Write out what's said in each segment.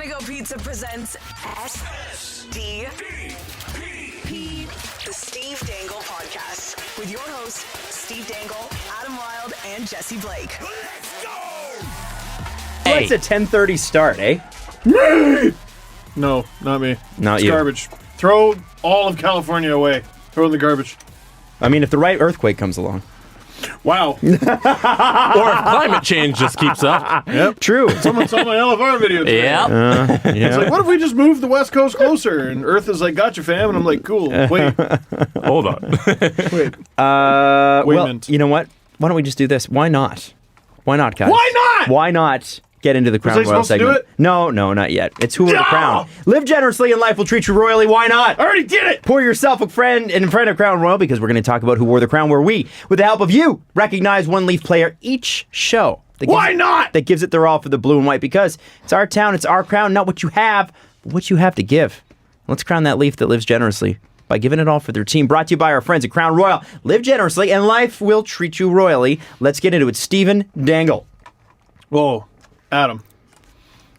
Fuego Pizza presents SDP, the Steve Dangle Podcast, with your hosts, Steve Dangle, Adam Wilde, and Jesse Blake. Let's go! Hey. It's a 10:30 start, eh? No, not me. Not it's you. Garbage. Throw all of California away. Throw it in the garbage. I mean, if the right earthquake comes along. Wow. Or if climate change just keeps up. Yep. True. Someone saw my LFR video today. Yep. It's like, what if we just move the West Coast closer? And Earth is like, gotcha, fam. And I'm like, cool. Wait. Hold on. Wait. Well, Wayment. you know what? Why don't we just do this? Why not? Why not, guys? Why not? Why not get into the Crown I Royal supposed to do segment? it? No, not yet. It's Who Wore the No! Crown. Live generously and life will treat you royally. Why not? I already did it. Pour yourself a friend in front of Crown Royal because we're going to talk about Who Wore the Crown, where we, with the help of you, recognize one Leaf player each show. Why not? That gives it their all for the blue and white, because it's our town, it's our crown, not what you have, but what you have to give. Let's crown that Leaf that lives generously by giving it all for their team. Brought to you by our friends at Crown Royal. Live generously and life will treat you royally. Let's get into it. Stephen Dangle. Whoa. Adam.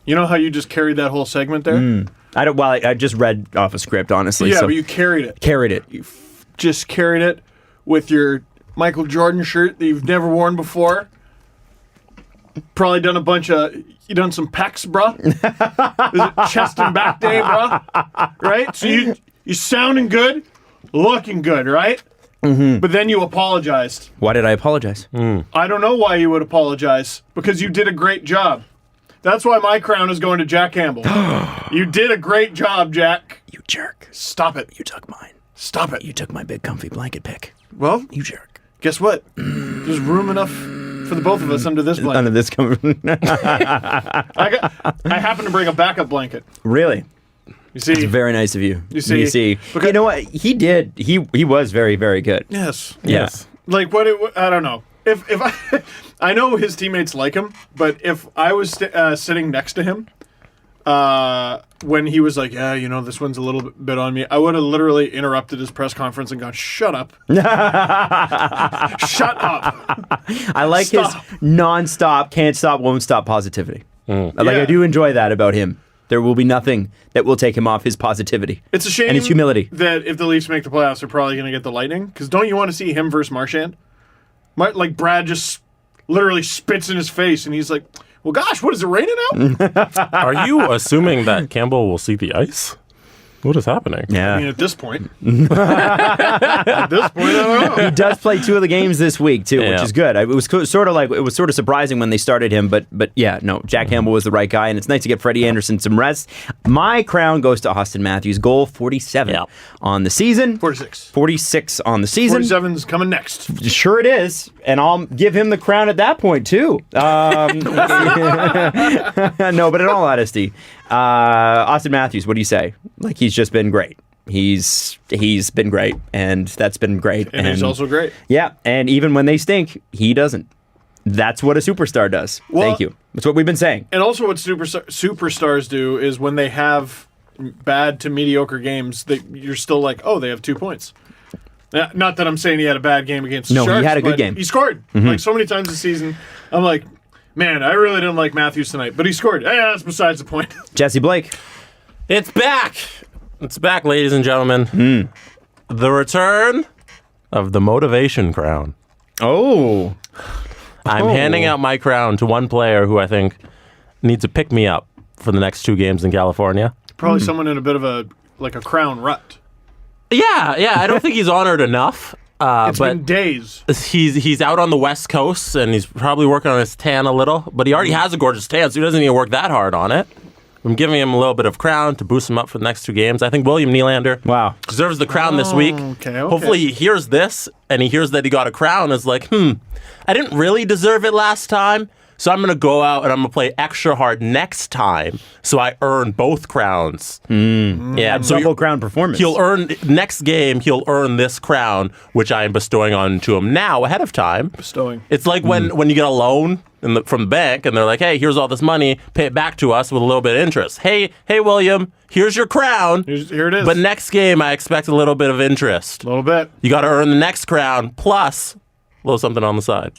You know how you just carried that whole segment there? I just read off a script, honestly. Yeah, so but you carried it. carried it. You just carried it with your Michael Jordan shirt that you've never worn before. Probably done you done some pecs, bruh. Is it chest and back day, bruh? Right? So you sounding good, looking good, right? Mm-hmm. But then you apologized. Why did I apologize? I don't know why you would apologize, because you did a great job. That's why my crown is going to Jack Campbell. You did a great job, Jack. You jerk. Stop it. You took mine. Stop it. You took my big comfy blanket pick. Well, You jerk. guess what? There's room enough for the both of us under this blanket. None of this coming. I happen to bring a backup blanket. Really? You see? It's very nice of you. You see? You know what? He did. He was very, very good. Yes. Yes. Like I don't know. If I know his teammates like him, but if I was sitting next to him when he was like, yeah, this one's a little bit on me, I would have literally interrupted his press conference and gone, shut up. Shut up. I like his non-stop, can't stop, won't stop positivity. Yeah. I do enjoy that about him. There will be nothing that will take him off his positivity. It's a shame and his humility. that if the Leafs make the playoffs, they're probably going to get the Lightning. Because don't you want to see him versus Marchand? Like Brad just literally spits in his face, and he's like, well, gosh, what is it, raining out? Are you assuming that Campbell will see the ice? What is happening? Yeah. I mean, at this point. I don't know. He does play 2 of the games this week too, which Yeah. is good. It was sort of surprising when they started him, but yeah, no, Jack Campbell was the right guy, and it's nice to get Freddie Anderson some rest. My crown goes to Austin Matthews, goal 47 on the season. 46 on the season. 47's coming next. Sure it is, and I'll give him the crown at that point too. No, but in all honesty, Austin Matthews, what do you say? Like, he's just been great. He's been great, and that's been great. And he's also great. Yeah, and even when they stink, he doesn't. That's what a superstar does. Well, Thank you. That's what we've been saying. And also what superstars do is when they have bad to mediocre games, you're still like, oh, they have 2 points. Not that I'm saying he had a bad game against the Sharks. He had a good but game. He scored. Like so many times this season. I'm like, man, I really didn't like Matthews tonight, but he scored. Yeah, that's besides the point. Jesse Blake. It's back. It's back, ladies and gentlemen. The return of the motivation crown. Oh. I'm handing out my crown to one player who I think needs to pick me up for the next 2 games in California. Probably someone in a bit of a crown rut. Yeah. I don't think he's honored enough. It's but been days. He's out on the West Coast, and he's probably working on his tan a little, but he already has a gorgeous tan, so he doesn't need to work that hard on it. I'm giving him a little bit of crown to boost him up for the next 2 games. I think William Nylander deserves the crown this week. Okay. Hopefully he hears this, and he hears that he got a crown, and is like, I didn't really deserve it last time, so I'm going to go out and I'm going to play extra hard next time so I earn both crowns. Yeah, so Double crown performance. he'll earn next game. He'll earn this crown, which I am bestowing on to him now ahead of time. Bestowing. It's like when you get a loan from the bank, and they're like, "Hey, here's all this money. Pay it back to us with a little bit of interest." Hey, William, here's your crown. Here it is. But next game, I expect a little bit of interest. A little bit. You got to earn the next crown plus a little something on the side.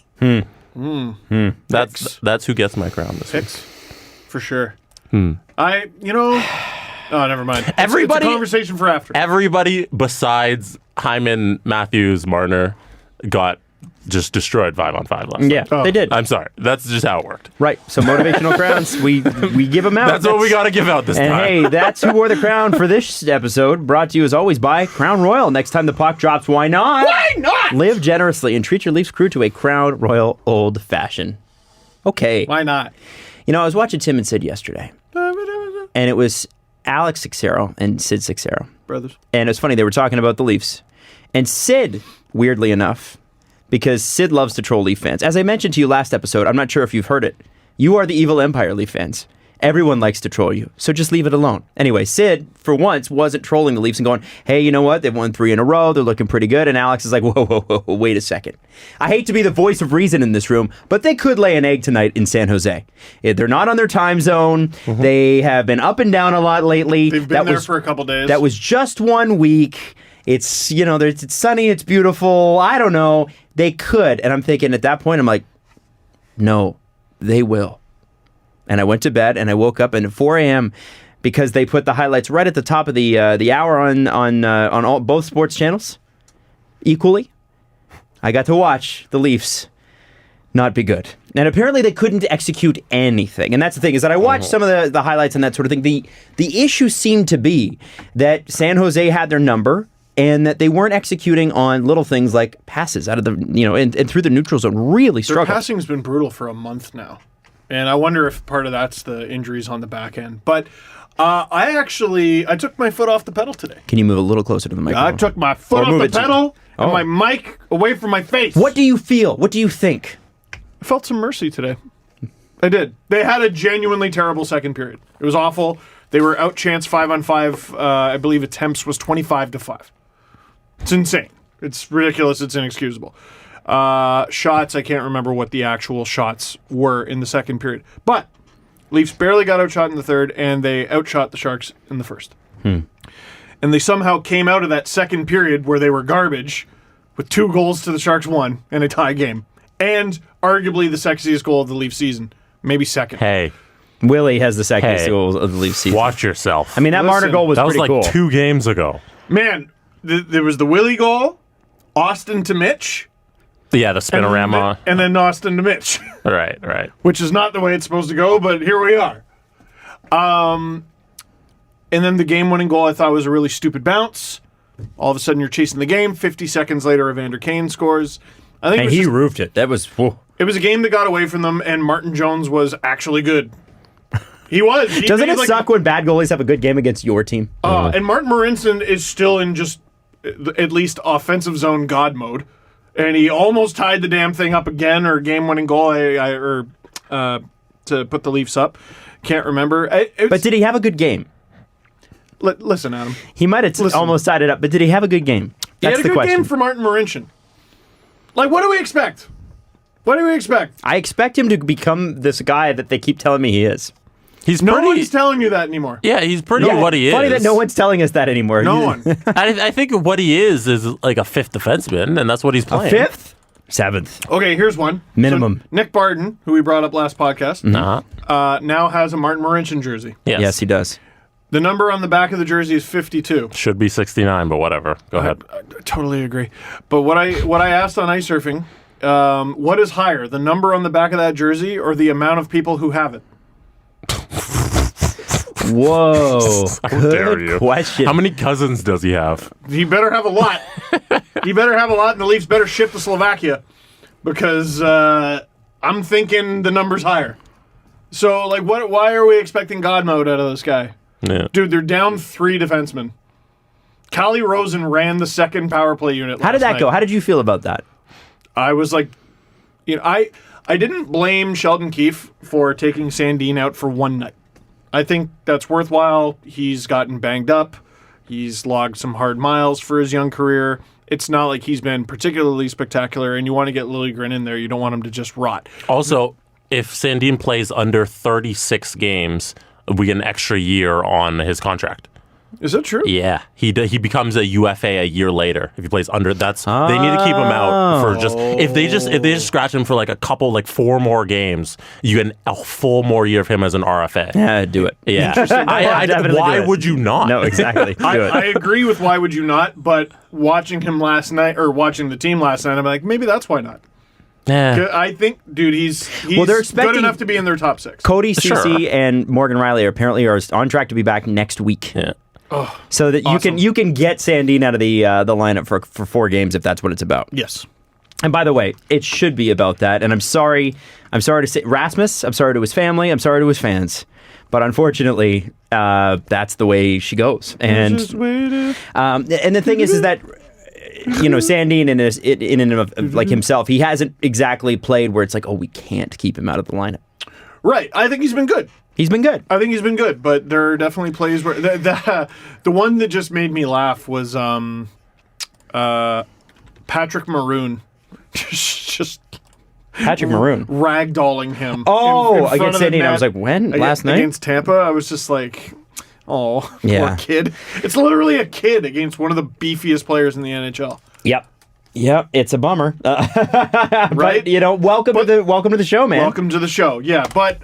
That's who gets my crown this week. Picks. For sure. Oh, never mind. It's Everybody- a conversation for after. Everybody besides Hyman, Matthews, Marner got just destroyed 5-on-5 last Yeah, night. they did. I'm sorry. That's just how it worked. Right. So motivational crowns, we give them out. That's what we got to give out this And time. hey, that's who wore the crown for this episode. Brought to you as always by Crown Royal. Next time the puck drops, why not? Why not? Live generously and treat your Leafs crew to a Crown Royal Old Fashioned. Okay. Why not? You know, I was watching Tim and Sid yesterday, and it was Alex Sixero and Sid Sixero. Brothers. And it's funny, they were talking about the Leafs. And Sid, weirdly enough, because Sid loves to troll Leaf fans. As I mentioned to you last episode, I'm not sure if you've heard it. You are the evil empire, Leaf fans. Everyone likes to troll you, so just leave it alone. Anyway, Sid, for once, wasn't trolling the Leafs and going, hey, you know what? They've won 3 in a row. They're looking pretty good. And Alex is like, whoa, wait a second. I hate to be the voice of reason in this room, but they could lay an egg tonight in San Jose. They're not on their time zone. Mm-hmm. They have been up and down a lot lately. They've been there for a couple days. That was just 1 week. It's, it's sunny, it's beautiful. I don't know. They could. And I'm thinking at that point, I'm like, no, they will. And I went to bed and I woke up at 4 a.m. because they put the highlights right at the top of the hour on both sports channels equally. I got to watch the Leafs not be good. And apparently they couldn't execute anything. And that's the thing, is that I watched some of the highlights and that sort of thing. The issue seemed to be that San Jose had their number and that they weren't executing on little things like passes out of the, and through the neutral zone. Really struggled. Their passing's been brutal for a month now. And I wonder if part of that's the injuries on the back end. But I took my foot off the pedal today. Can you move a little closer to the microphone? I took my foot off the pedal and my mic away from my face. What do you feel? What do you think? I felt some mercy today. I did. They had a genuinely terrible second period. It was awful. They were outchanced 5-on-5. I believe attempts was 25-5. It's insane. It's ridiculous. It's inexcusable. Shots, I can't remember what the actual shots were in the second period. But Leafs barely got outshot in the third, and they outshot the Sharks in the first. And they somehow came out of that second period where they were garbage with 2 goals to the Sharks 1 and a tie game. And arguably the sexiest goal of the Leafs season. Maybe second. Hey. Willie has the second goal of the Leafs season. Watch yourself. I mean, that Marner goal was pretty cool. That was like 2 games ago. Man, there was the Willie goal, Austin to Mitch. Yeah, the spinorama. And then Austin to Mitch. Right. Which is not the way it's supposed to go, but here we are. And then the game-winning goal I thought was a really stupid bounce. All of a sudden you're chasing the game. 50 seconds later, Evander Kane scores. I think he roofed it. That was... Whoa. It was a game that got away from them, and Martin Jones was actually good. He was. Doesn't it suck when bad goalies have a good game against your team? And Martin Marincin is still in just at least offensive zone god mode. And he almost tied the damn thing up again, or game-winning goal, to put the Leafs up. Can't remember. But did he have a good game? Listen, Adam. He might have almost tied it up, but did he have a good game? That's the question. He had a good game for Martin Marincin. Like, what do we expect? What do we expect? I expect him to become this guy that they keep telling me he is. No one's telling you that anymore. Yeah, he's pretty what he is. Funny that no one's telling us that anymore. No one. I think what he is like a 5th defenseman, and that's what he's playing. A 5th? 7th. Okay, here's one. Minimum. So Nick Barton, who we brought up last podcast, now has a Martin Marincin jersey. Yes, he does. The number on the back of the jersey is 52. Should be 69, but whatever. Go ahead. I totally agree. But what I asked on Ice Surfing, what is higher, the number on the back of that jersey or the amount of people who have it? Whoa. Dare you. Good question. How many cousins does he have? He better have a lot. He better have a lot, and the Leafs better ship to Slovakia because I'm thinking the number's higher. So, like, why are we expecting God mode out of this guy? Yeah. Dude, they're down 3 defensemen. Callie Rosen ran the second power play unit How did that night. go? How did you feel about that? I was like, I didn't blame Sheldon Keefe for taking Sandin out for 1 night. I think that's worthwhile. He's gotten banged up. He's logged some hard miles for his young career. It's not like he's been particularly spectacular, and you want to get Liljegren in there. You don't want him to just rot. Also, if Sandin plays under 36 games, we get an extra year on his contract. Is that true? Yeah, he becomes a UFA a year later if he plays under. They need to keep him out for if they just scratch him for like a couple, like 4 more games, you get a full more year of him as an RFA. Yeah, do it. Yeah, why would you not? No, exactly. Do it. I agree with why would you not, but watching him last night or watching the team last night, I'm like, maybe that's why not. Yeah. I think, dude, he's they're expecting good enough to be in their top 6. Cody Ceci and Morgan Riley apparently are on track to be back next week. Yeah. So that Awesome. you can get Sandin out of the lineup for 4 games if that's what it's about. Yes. And by the way, it should be about that. And I'm sorry to say Rasmus. I'm sorry to his family. I'm sorry to his fans. But unfortunately, that's the way she goes. And the thing is that Sandin in and of like himself, he hasn't exactly played where it's like, oh, we can't keep him out of the lineup. Right. I think he's been good. He's been good. I think he's been good, but there are definitely plays where the one that just made me laugh was Patrick Maroon just Patrick Maroon ragdolling him. Oh, in front against of the Sandin. I net was like, when? Last night? Against Tampa, I was just like, oh, Yeah. poor kid. It's literally a kid against one of the beefiest players in the NHL. Yep, it's a bummer. Right? But, welcome to the show, man. Welcome to the show. Yeah, but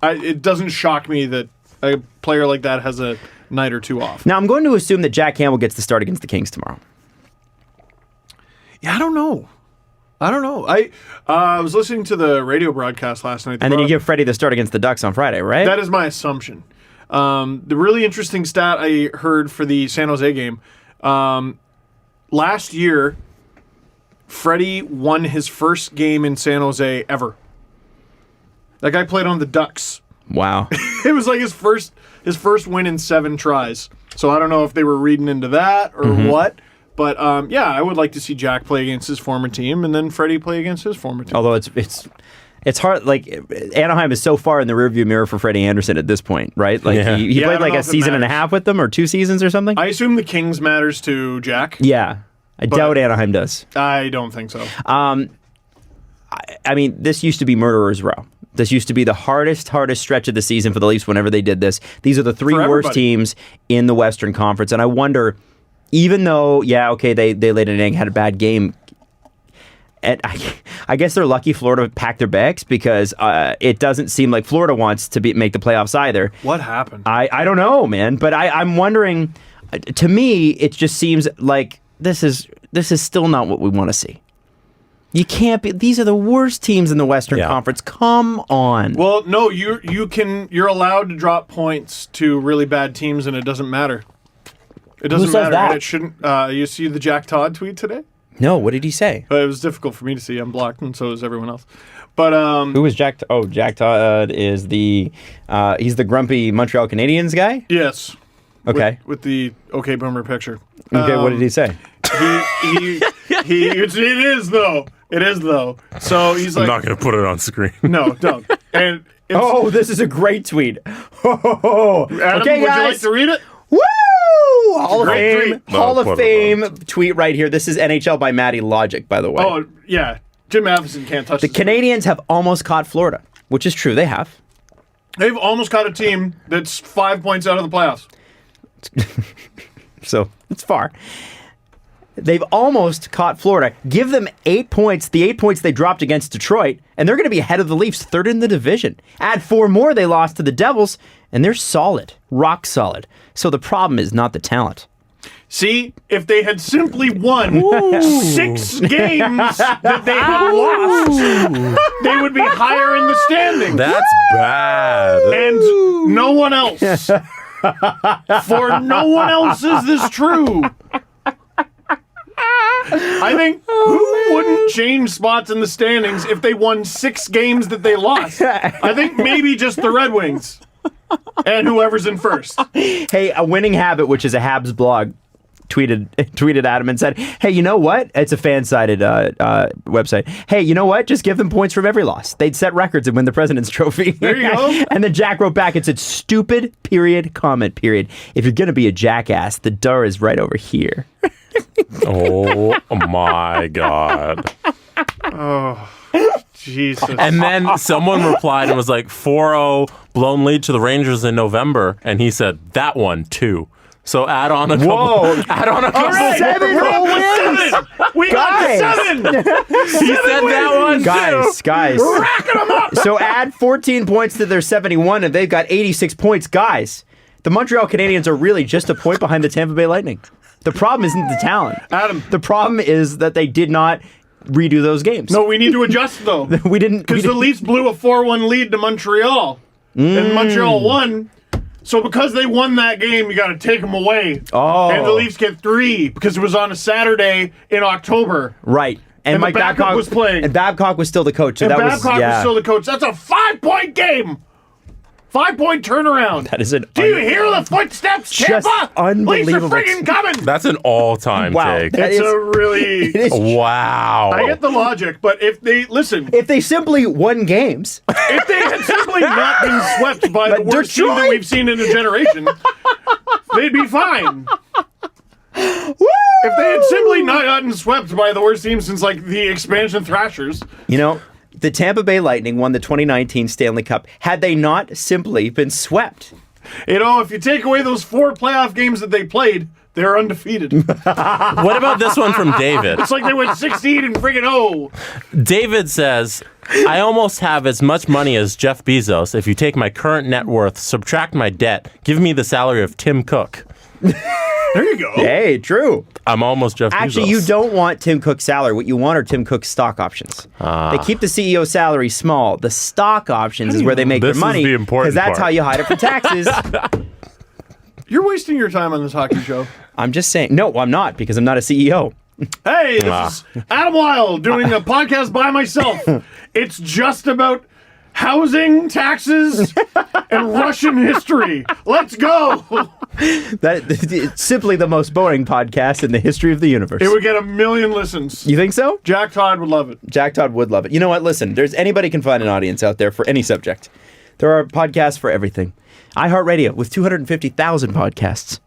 it doesn't shock me that a player like that has a night or 2 off. Now, I'm going to assume that Jack Campbell gets the start against the Kings tomorrow. Yeah, I don't know. I was listening to the radio broadcast last night. And then you give Freddie the start against the Ducks on Friday, right? That is my assumption. The really interesting stat I heard for the San Jose game, last year, Freddie won his first game in San Jose ever. That guy played on the Ducks. Wow. It was like his first win in 7 tries. So I don't know if they were reading into that or what. But I would like to see Jack play against his former team and then Freddie play against his former team. Although it's hard. Like Anaheim is so far in the rearview mirror for Freddie Anderson at this point, right? Like he played like a season and a half with them or 2 seasons or something. I assume the Kings matters to Jack. Yeah, I doubt Anaheim does. I don't think so. I mean, this used to be Murderer's Row. This used to be the hardest stretch of the season for the Leafs whenever they did this. These are the 3 worst teams in the Western Conference, and I wonder, even though, they laid an egg, had a bad game, and I guess they're lucky Florida packed their bags because it doesn't seem like Florida wants to make the playoffs either. What happened? I don't know, man, but I'm wondering. To me, it just seems like this is still not what we want to see. You can't be. These are the worst teams in the Western Conference. Come on. Well, no, you're allowed to drop points to really bad teams, and it doesn't matter. It doesn't matter. That? And it shouldn't. You see the Jack Todd tweet today? No, what did he say? It was difficult for me to see. I'm blocked, and so is everyone else. But who was Jack? Jack Todd is he's the grumpy Montreal Canadiens guy. Yes. Okay. With the OK Boomer picture. Okay, what did he say? It is though. It is though. So he's like, I'm not going to put it on screen. No, don't. And this is a great tweet. Adam, okay, would guys. you like to read it? Woo! Hall of Fame. tweet. Hall No, of Fame tweet right here. This is NHL by Matty Logic, by the way. Oh yeah, Jim Matheson can't touch The this. Canadiens have almost caught Florida, which is true. They have. They've almost caught a team that's 5 points out of the playoffs. So it's far. They've almost caught Florida. Give them 8 points, the 8 points they dropped against Detroit, and they're going to be ahead of the Leafs, 3rd in the division. Add 4 more they lost to the Devils, and they're solid, rock solid. So the problem is not the talent. See, if they had simply won 6 games that they had lost, they would be higher in the standings. That's bad. And no one else. For no one else is this true. I think who wouldn't change spots in the standings if they won 6 games that they lost? I think maybe just the Red Wings and whoever's in first. Hey, A Winning Habit, which is a Habs blog, tweeted at him and said, hey, you know what? It's a fan-sided website. Hey, you know what? Just give them points from every loss. They'd set records and win the President's Trophy. There you go. And then Jack wrote back and said, stupid, period, comment, period. If you're going to be a jackass, the door is right over here. Oh my God. Jesus. And then someone replied and was like, 4-0 blown lead to the Rangers in November. And he said, that one too. So add on a couple. Whoa. Add on a couple. All right, we're up to 7. We got to 7. He said that one Guys. We're racking them up. So add 14 points to their 71, and they've got 86 points. Guys, the Montreal Canadiens are really just a point behind the Tampa Bay Lightning. The problem isn't the talent. Adam. The problem is that they did not redo those games. No, we need to adjust, though. we didn't. Because the Leafs blew a 4-1 lead to Montreal. And Montreal won. So because they won that game, you got to take them away. Oh. And the Leafs get 3 because it was on a Saturday in October. Right. And Mike Babcock was playing. And Babcock was still the coach. So And that Babcock was still the coach. That's a 5-point game. 5-point turnaround. That is an Do you hear the footsteps, Just Tampa? unbelievable. Leafs are friggin' coming. That's an all-time Wow. take. That It's is- a really... It is. Wow. I get the logic, but if they... Listen, If they simply won games, if they had simply not been swept by the But worst team that Detroit- we've seen in a generation, they'd be fine. If they had simply not gotten swept by the worst team since, like, the expansion Thrashers, you know, the Tampa Bay Lightning won the 2019 Stanley Cup. Had they not simply been swept, if you take away those 4 playoff games that they played, they're undefeated. What about this one from David? It's like they went 16 and friggin' 0. David says, I almost have as much money as Jeff Bezos. If you take my current net worth, subtract my debt, give me the salary of Tim Cook. There you go. hey, true. I'm almost Jeff Bezos. Actually, you don't want Tim Cook's salary. What you want are Tim Cook's stock options. They keep the CEO salary small. The stock options is where they make This their is money. the important that's part. how you hide it for taxes. You're wasting your time on this hockey show. I'm just saying. No, I'm not, because I'm not a E CEO. Hey, this is Adam Lyle doing a podcast by myself. It's just about housing, taxes, and Russian history. Let's go. It's simply the most boring podcast in the history of the universe. It would get 1 million listens. You think so? Jack Todd would love it. Jack Todd would love it. You know what? Listen, anybody can find an audience out there for any subject. There are podcasts for everything. iHeartRadio with 250,000 podcasts.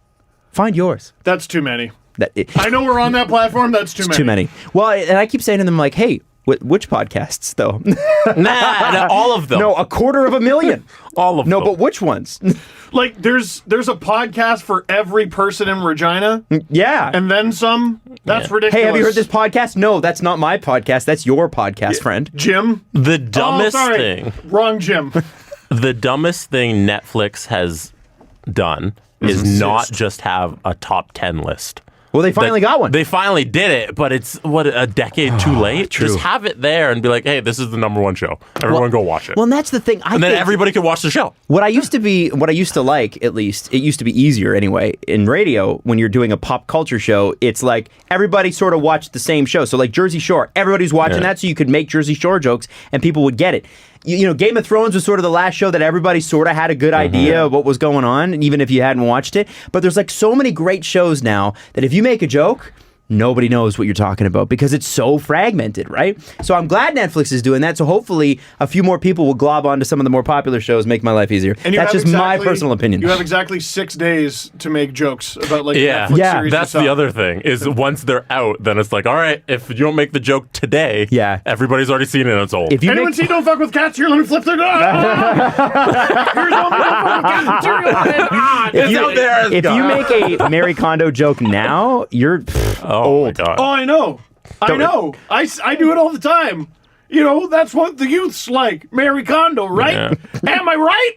Find yours. That's too many. It's I know we're on that platform. That's too many. too many. Well, and I keep saying to them, like, hey, which podcasts, though? Nah, all of them. No, 250,000. All of No, them. but which ones? Like, there's a podcast for every person in Regina, Yeah. and then some. That's ridiculous. Hey, have you heard this podcast? No, that's not my podcast. That's your podcast, friend. Jim? The dumbest sorry. thing. Wrong Jim. The dumbest thing Netflix has done is not just have a top 10 list. Well, they finally got one. They finally did it, but it's, a decade too late? true. Just have it there and be like, hey, this is the #1 show. Everyone go watch it. Well, and that's the thing. and then everybody can watch the show. What I used to like, at least, it used to be easier anyway, in radio, when you're doing a pop culture show, it's like everybody sort of watched the same show. So like Jersey Shore, everybody's watching that, so you could make Jersey Shore jokes and people would get it. You know, Game of Thrones was sort of the last show that everybody sort of had a good idea of what was going on, even if you hadn't watched it. But there's like so many great shows now that if you make a joke, nobody knows what you're talking about because it's so fragmented, right? So I'm glad Netflix is doing that. So hopefully a few more people will glob onto some of the more popular shows, make my life easier. And That's just my personal opinion. You have exactly 6 days to make jokes about like Yeah, Netflix Yeah, series. that's you the saw. other thing, is once they're out, then it's like, all right, if you don't make the joke today, everybody's already seen it and it's old. If you Anyone make, see Don't Fuck With Cats here? Let me flip their Here's Don't Fuck With Cats material. It's out there. It's if you gone. make a Mary Kondo joke now, you're oh old. my God. Oh, I know. I know. I do it all the time. You know, that's what the youth's like. Mary Kondo, right? Yeah. Am I right?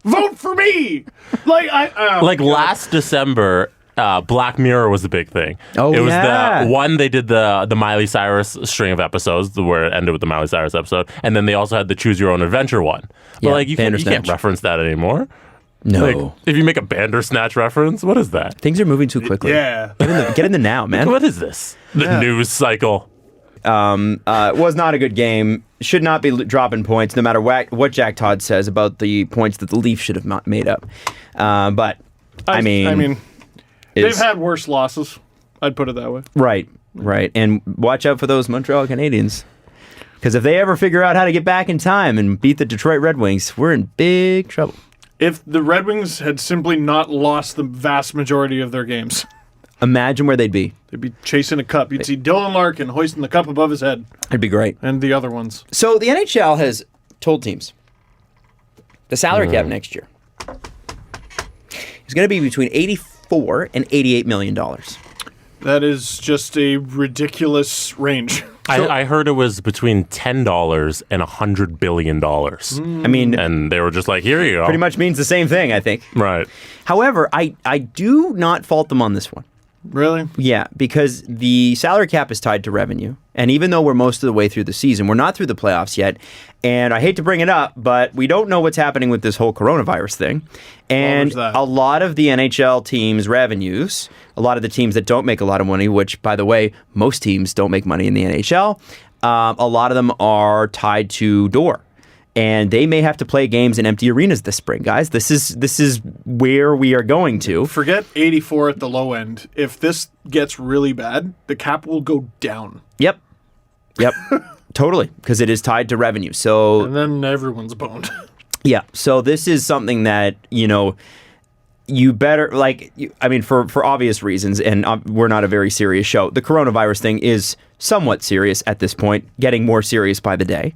Vote for me. Like, Last December, Black Mirror was the big thing. Oh, it was yeah. the one they did the Miley Cyrus string of episodes where it ended with the Miley Cyrus episode, and then they also had the Choose Your Own Adventure one. But Yeah, like you can't Bandersnatch. reference that anymore. No. Like, if you make a Bandersnatch reference, what is that? Things are moving too quickly. yeah. Get in the now, man. What is this? The news cycle. Was not a good game. Should not be dropping points, no matter what Jack Todd says about the points that the Leafs should have made up. But I mean, they've had worse losses. I'd put it that way. right, and watch out for those Montreal Canadiens, because if they ever figure out how to get back in time and beat the Detroit Red Wings, we're in big trouble. If the Red Wings had simply not lost the vast majority of their games. Imagine where they'd be. They'd be chasing a cup. You'd see Dylan Larkin hoisting the cup above his head. It'd be great. And the other ones. So the NHL has told teams the salary cap next year is going to be between $84 and $88 million. That is just a ridiculous range. I heard it was between $10 and $100 billion. I mean, and they were just like, here you go. Pretty much means the same thing, I think. Right. However, I do not fault them on this one. Really? Yeah, because the salary cap is tied to revenue. And even though we're most of the way through the season, we're not through the playoffs yet. And I hate to bring it up, but we don't know what's happening with this whole coronavirus thing. And a lot of the NHL teams' revenues, a lot of the teams that don't make a lot of money, which, by the way, most teams don't make money in the NHL, a lot of them are tied to door. And they may have to play games in empty arenas this spring, guys. This is where we are going to. Forget 84 at the low end. If this gets really bad, the cap will go down. Yep. Totally, because it is tied to revenue. So and then everyone's boned. Yeah. So this is something that, you better, for obvious reasons, and we're not a very serious show. The coronavirus thing is somewhat serious at this point, getting more serious by the day.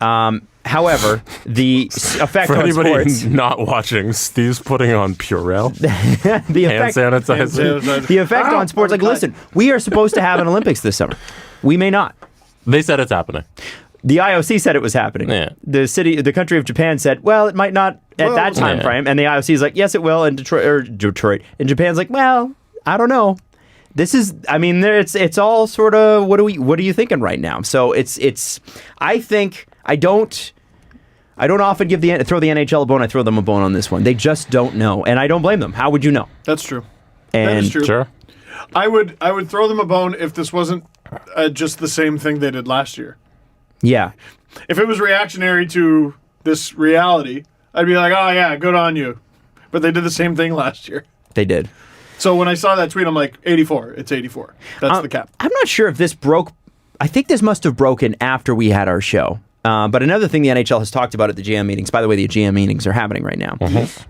However, the effect for on anybody sports, not watching, Steve's putting on Purell, hand sanitizer. The effect on sports, listen, we are supposed to have an Olympics this summer. We may not. They said it's happening. The IOC said it was happening. Yeah. The country of Japan said, well, it might not at that time frame. And the IOC is like, yes, it will. And Detroit. And Japan's like, well, I don't know. This is, it's all sort of, what are you thinking right now? So I think, I don't often throw the NHL a bone. I throw them a bone on this one. They just don't know. And I don't blame them. How would you know? That's true. And that is true. Sure. I would throw them a bone if this wasn't just the same thing they did last year. Yeah. If it was reactionary to this reality, I'd be like, oh yeah, good on you. But they did the same thing last year. They did. So when I saw that tweet, I'm like, 84. It's 84. That's the cap. I'm not sure if this broke. I think this must have broken after we had our show. But another thing the NHL has talked about at the GM meetings, by the way, the GM meetings are happening right now,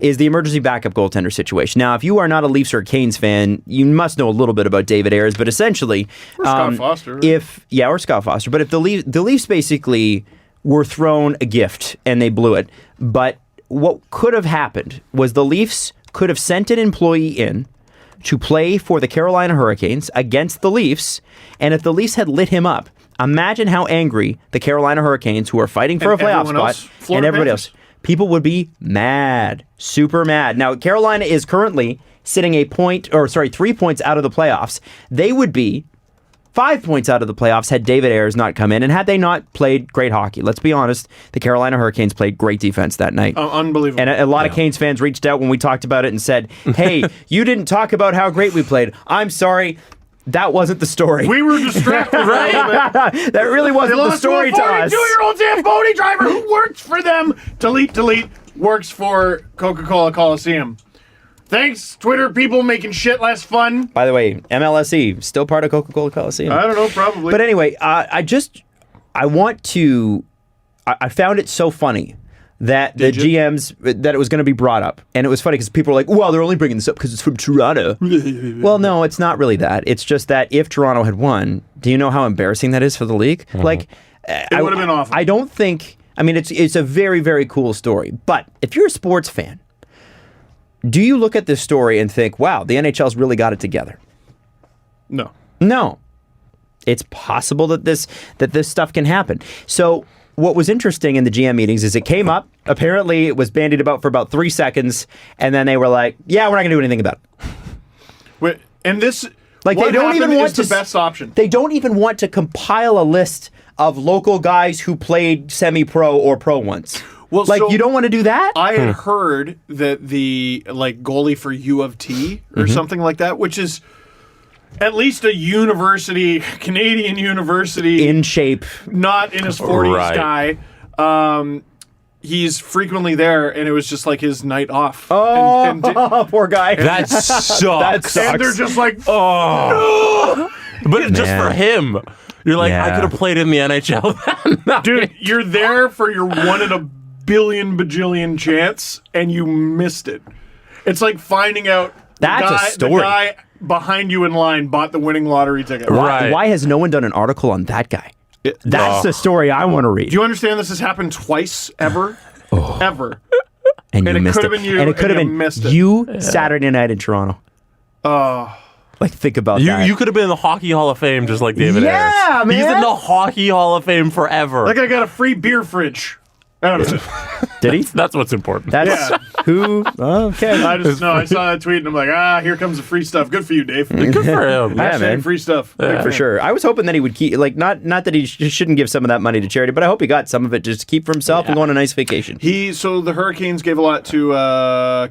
is the emergency backup goaltender situation. Now, if you are not a Leafs or Canes fan, you must know a little bit about David Ayres, but essentially... Or Scott Foster. Or Scott Foster. But if the Leafs basically were thrown a gift and they blew it, but what could have happened was the Leafs could have sent an employee in to play for the Carolina Hurricanes against the Leafs, and if the Leafs had lit him up, imagine how angry the Carolina Hurricanes, who are fighting for a playoff spot, and everybody else, people would be mad, super mad. Now, Carolina is currently sitting 3 points out of the playoffs. They would be 5 points out of the playoffs had David Ayres not come in, and had they not played great hockey. Let's be honest, the Carolina Hurricanes played great defense that night. Unbelievable. And a lot of Canes fans reached out when we talked about it and said, hey, you didn't talk about how great we played. I'm sorry. That wasn't the story. We were distracted, right? That really wasn't the story to us. 42-year-old Zamboni driver who works for them. Delete, works for Coca-Cola Coliseum. Thanks, Twitter people making shit less fun. By the way, MLSE, still part of Coca-Cola Coliseum. I don't know, probably. But anyway, I found it so funny that GMs, that it was going to be brought up. And it was funny because people were like, well, they're only bringing this up because it's from Toronto. Well, no, it's not really that. It's just that if Toronto had won, do you know how embarrassing that is for the league? It would have been awful. I don't think, it's a very, very cool story. But if you're a sports fan, do you look at this story and think, wow, the NHL's really got it together? No. It's possible that this stuff can happen. So what was interesting in the GM meetings is it came up. Apparently, it was bandied about for about 3 seconds, and then they were like, yeah, we're not going to do anything about it. Wait, and this... they don't even want the best option. They don't even want to compile a list of local guys who played semi-pro or pro once. Well, you don't want to do that? I had heard that the goalie for U of T or something like that, which is at least a university, Canadian university, in shape, not in his 40s guy. He's frequently there, and it was just like his night off. Oh, poor guy. That sucks. And they're just like, oh. But just for him. You're like, I could have played in the NHL that night. Dude, you're there for your 1 in a billion chance, and you missed it. It's like finding out that's a story. The guy behind you in line bought the winning lottery ticket. Right. Why has no one done an article on that guy? That's the story I want to read. Do you understand this has happened twice ever? Ever. And you it missed could it. have been you, and it could have and been you missed it. you Saturday night in Toronto. Like, think about that. You could have been in the Hockey Hall of Fame just like David Yeah, Ayres. man. He's in the Hockey Hall of Fame forever. That guy got a free beer fridge. I don't know. Did he? That's what's important. That's Yeah. who? Okay. I saw that tweet and I'm like, here comes the free stuff. Good for you, Dave. Good for him. Yeah, Hashtag man. free stuff. For sure. I was hoping that he would keep, like, not that he shouldn't give some of that money to charity, but I hope he got some of it just to keep for himself and go on a nice vacation. So the Hurricanes gave a lot to,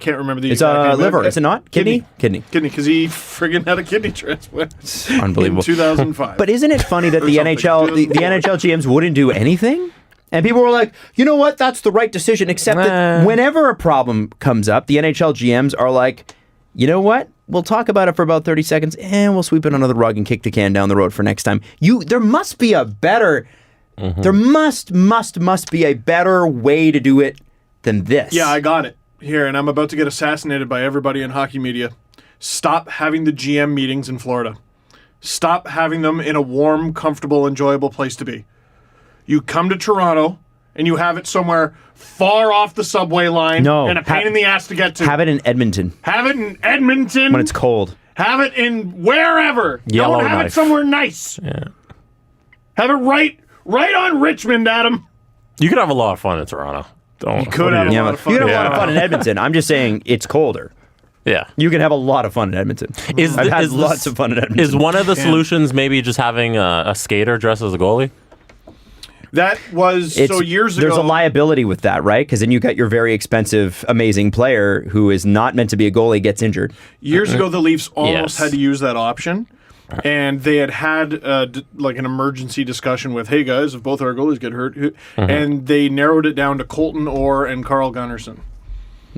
can't remember the It's exact name. liver, is it not? Kidney? Kidney. Because he friggin' had a kidney transplant. Unbelievable. In 2005. But isn't it funny that the something. NHL, the NHL GMs wouldn't do anything? And people were like, you know what? That's the right decision. Except that whenever a problem comes up, the NHL GMs are like, you know what? We'll talk about it for about 30 seconds and we'll sweep it under the rug and kick the can down the road for next time. There must be a better, there must be a better way to do it than this. Yeah, I got it here, and I'm about to get assassinated by everybody in hockey media. Stop having the GM meetings in Florida. Stop having them in a warm, comfortable, enjoyable place to be. You come to Toronto, and you have it somewhere far off the subway line and a pain in the ass to get to. Have it in Edmonton. Have it in Edmonton. When it's cold. Have it in wherever. Don't have Yellowknife. it somewhere nice. Yeah. Have it right on Richmond, Adam. You could have a lot of fun in Toronto. You could have a lot of fun. You can have a lot of fun in Edmonton. I'm just saying it's colder. Yeah. You can have a lot of fun in Edmonton. I've had lots of fun in Edmonton. Is one of the solutions maybe just having a skater dress as a goalie? That was years ago. There's a liability with that, right? Because then you got your very expensive, amazing player who is not meant to be a goalie gets injured. Years ago, the Leafs almost had to use that option. And they had like an emergency discussion with, hey guys, if both our goalies get hurt, and they narrowed it down to Colton Orr and Carl Gunnarsson.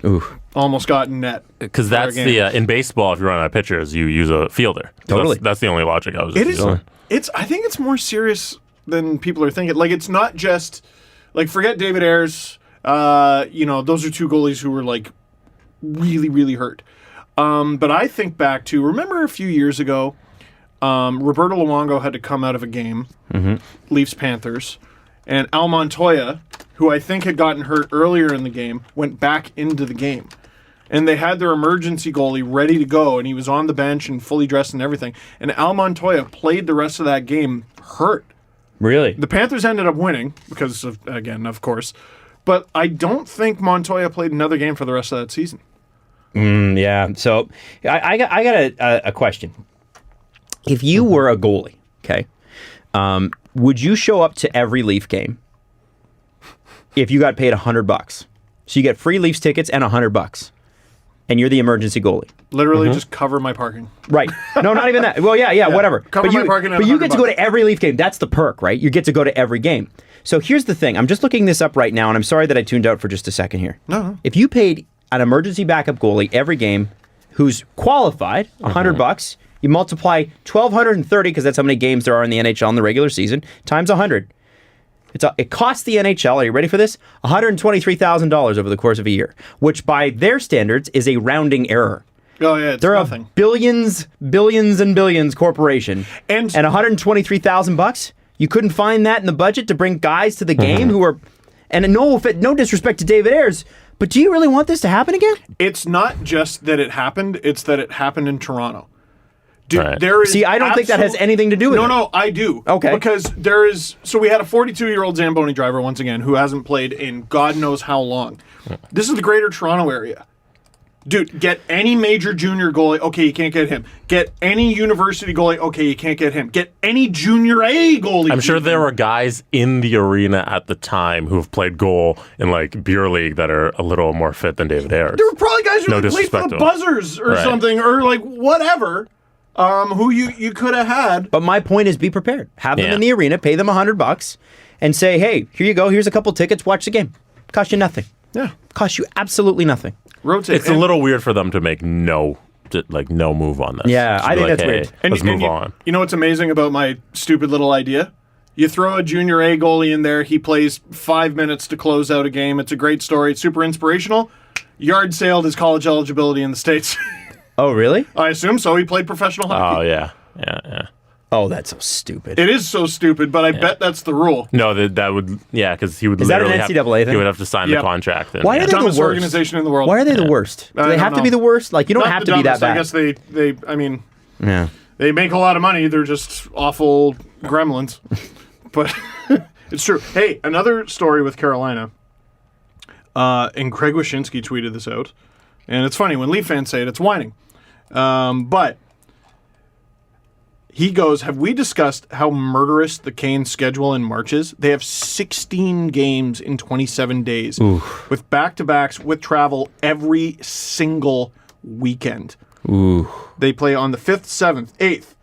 Ooh. Almost got in net. Because that's in baseball, if you run out of pitchers, you use a fielder. Totally. That's the only logic I was It is. using. I think it's more serious than people are thinking. Like, it's not just like, forget David Ayres. Those are two goalies who were like really, really hurt. But I think back to, remember a few years ago, Roberto Luongo had to come out of a game, Leafs Panthers, and Al Montoya, who I think had gotten hurt earlier in the game, went back into the game. And they had their emergency goalie ready to go, and he was on the bench and fully dressed and everything. And Al Montoya played the rest of that game hurt. Really? The Panthers ended up winning because of, again, of course. But I don't think Montoya played another game for the rest of that season. Yeah. So I got a question. If you were a goalie, okay, would you show up to every Leaf game if you got paid $100? So you get free Leafs tickets and $100, and you're the emergency goalie. Literally just cover my parking. Right. No, not even that. Well, yeah, whatever. Cover my parking and but you get to go $100. to every Leaf game. That's the perk, right? You get to go to every game. So here's the thing. I'm just looking this up right now, and I'm sorry that I tuned out for just a second here. No. If you paid an emergency backup goalie every game who's qualified, $100, you multiply 1,230, because that's how many games there are in the NHL in the regular season, times 100. It costs the NHL, are you ready for this? $123,000 over the course of a year, which by their standards is a rounding error. Oh, yeah, it's They're nothing. a billions and billions corporation. And $123,000, you couldn't find that in the budget to bring guys to the game who are, and no disrespect to David Ayres, but do you really want this to happen again? It's not just that it happened, it's that it happened in Toronto. Dude, Right. there is See, I don't think that has anything to do with it. No, I do. Okay. Because so we had a 42-year-old Zamboni driver, once again, who hasn't played in God knows how long. This is the greater Toronto area. Dude, get any major junior goalie, okay, you can't get him. Get any university goalie, okay, you can't get him. Get any junior A goalie. I'm sure there were guys in the arena at the time who have played goal in like beer league that are a little more fit than David Ayres. There were probably guys who No played for disrespect the to him. Buzzers or Right. something, or like whatever, who you could have had. But my point is, be prepared. Have them Yeah. in the arena, pay them $100, and say, hey, here you go, here's a couple tickets, watch the game. Cost you nothing. Yeah. Cost you absolutely nothing. Rotate. It's a little weird for them to make no move on this. Yeah, Just I be think like, that's hey, weird. And let's you- move and on. You know what's amazing about my stupid little idea? You throw a junior A goalie in there. He plays 5 minutes to close out a game. It's a great story. It's super inspirational. Yard sailed his college eligibility in the States. Oh, really? I assume so. He played professional hockey. Oh, yeah. Yeah. Oh, that's so stupid. It is so stupid, but I bet that's the rule. No, that would, because he would Is that an literally NCAA thing? He would have to sign the contract. And, Why are they the Dumbest worst organization in the world. Why are they the worst? Do they have to be the worst? Like, you don't have to be that bad. I guess they Yeah. they make a lot of money. They're just awful gremlins. But it's true. Hey, another story with Carolina. And Craig Wyshynski tweeted this out. And it's funny, when Leaf fans say it, it's whining. But he goes, have we discussed how murderous the Canes schedule in March is? They have 16 games in 27 days. Oof. With back-to-backs, with travel every single weekend. Ooh. They play on the 5th, 7th, 8th,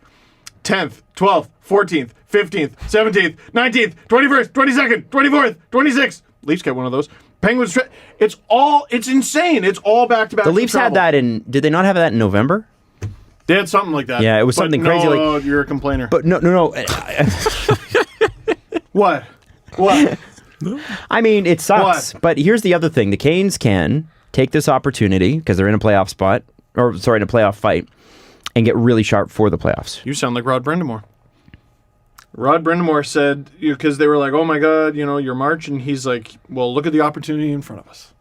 10th, 12th, 14th, 15th, 17th, 19th, 21st, 22nd, 24th, 26th. Leafs get one of those. Penguins, it's insane. It's all back-to-back. The Leafs had that did they not have that in November? They had something like that. Yeah, it was something crazy. No, you're a complainer. But no. What? I mean, it sucks. What? But here's the other thing. The Canes can take this opportunity, because they're in a playoff spot, in a playoff fight, and get really sharp for the playoffs. You sound like Rod Brindamore. Rod Brindamore said, because they were like, oh my God, you're March, and he's like, well, look at the opportunity in front of us.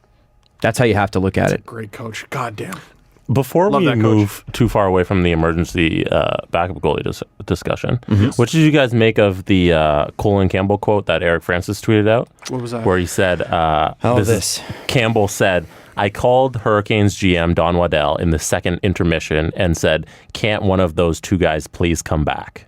That's how you have to look at it. Great coach. God damn. Before Love we that move too far away from the emergency backup goalie discussion, Mm-hmm. what did you guys make of the Colin Campbell quote that Eric Francis tweeted out? What was that? Where he said, this. Campbell said, I called Hurricanes GM Don Waddell in the second intermission and said, can't one of those two guys please come back?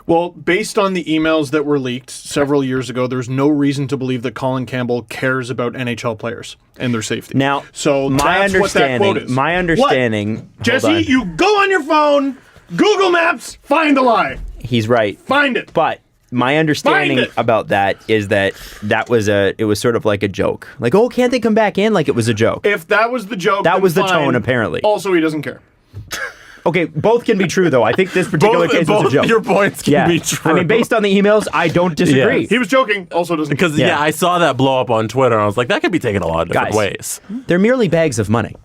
Well, based on the emails that were leaked several years ago, there's no reason to believe that Colin Campbell cares about NHL players and their safety. Now, so that's what that quote is. My understanding, what? Jesse, you go on your phone, Google Maps, find the lie. He's right. Find it. But my understanding about that is that it was sort of like a joke. Like, oh, can't they come back in? Like it was a joke. If that was the joke, that was the fine. tone, apparently. Also, he doesn't care. Okay, both can be true, though. I think this particular case was a joke. Your points can be true. I mean, based on the emails, I don't disagree. He was joking. Also doesn't care. Because, I saw that blow up on Twitter, and I was like, that could be taken a lot of different ways. They're merely bags of money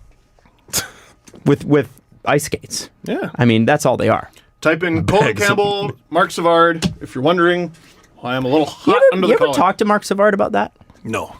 with ice skates. Yeah. I mean, that's all they are. Type in Colin Campbell, Mark Savard, if you're wondering why I'm a little hot under the collar. You ever talk to Mark Savard about that? No.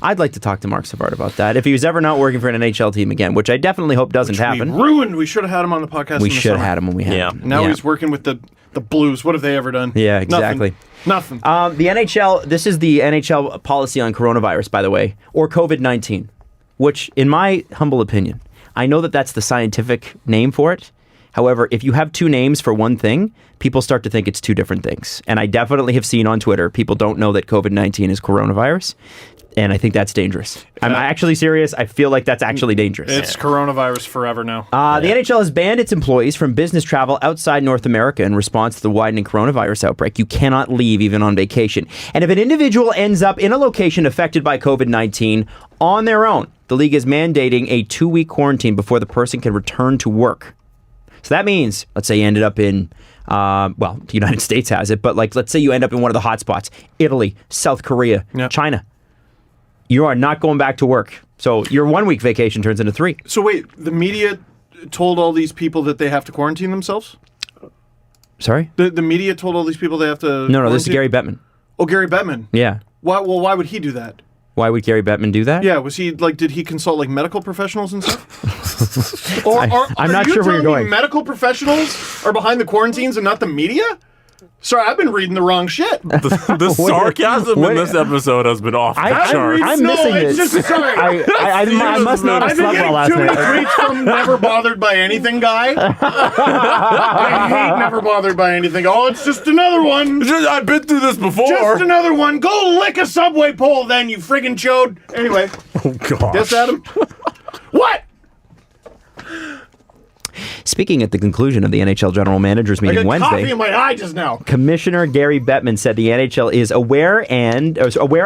I'd like to talk to Mark Savard about that. If he was ever not working for an NHL team again, which I definitely hope doesn't happen. We should have had him on the podcast. We should have had him when we had him. Now he's working with the Blues. What have they ever done? Yeah, exactly. Nothing. The NHL, this is the NHL policy on coronavirus, by the way, or COVID-19, which, in my humble opinion, I know that that's the scientific name for it. However, if you have two names for one thing, people start to think it's two different things. And I definitely have seen on Twitter, people don't know that COVID-19 is coronavirus. And I think that's dangerous. I'm actually serious. I feel like that's actually dangerous. It's coronavirus forever now. The NHL has banned its employees from business travel outside North America in response to the widening coronavirus outbreak. You cannot leave even on vacation. And if an individual ends up in a location affected by COVID-19 on their own, the league is mandating a 2-week quarantine before the person can return to work. So that means, let's say you ended up in, the United States has it, but let's say you end up in one of the hot spots, Italy, South Korea, China. You are not going back to work. So your 1-week vacation turns into 3. So wait, the media told all these people that they have to quarantine themselves? Sorry? The media told all these people they have to No, this is Gary Bettman. Oh, Gary Bettman. Yeah. Why would he do that? Why would Gary Bettman do that? Yeah, was he did he consult medical professionals and stuff? I'm not sure where you're going. Medical professionals are behind the quarantines and not the media? Sorry, I've been reading the wrong shit. The sarcasm in this episode has been off the charts. I'm missing it's this. just sorry. I must not have slept well last I've been getting too night. many tweets from Never Bothered by Anything guy. I hate Never Bothered by Anything. Oh, it's just another one. I've been through this before. Just another one. Go lick a subway pole then, you friggin' chode. Anyway. Oh, gosh. Yes, Adam? What? Speaking at the conclusion of the NHL General Managers meeting I got Wednesday, coffee in my eye just now. Commissioner Gary Bettman said the NHL is aware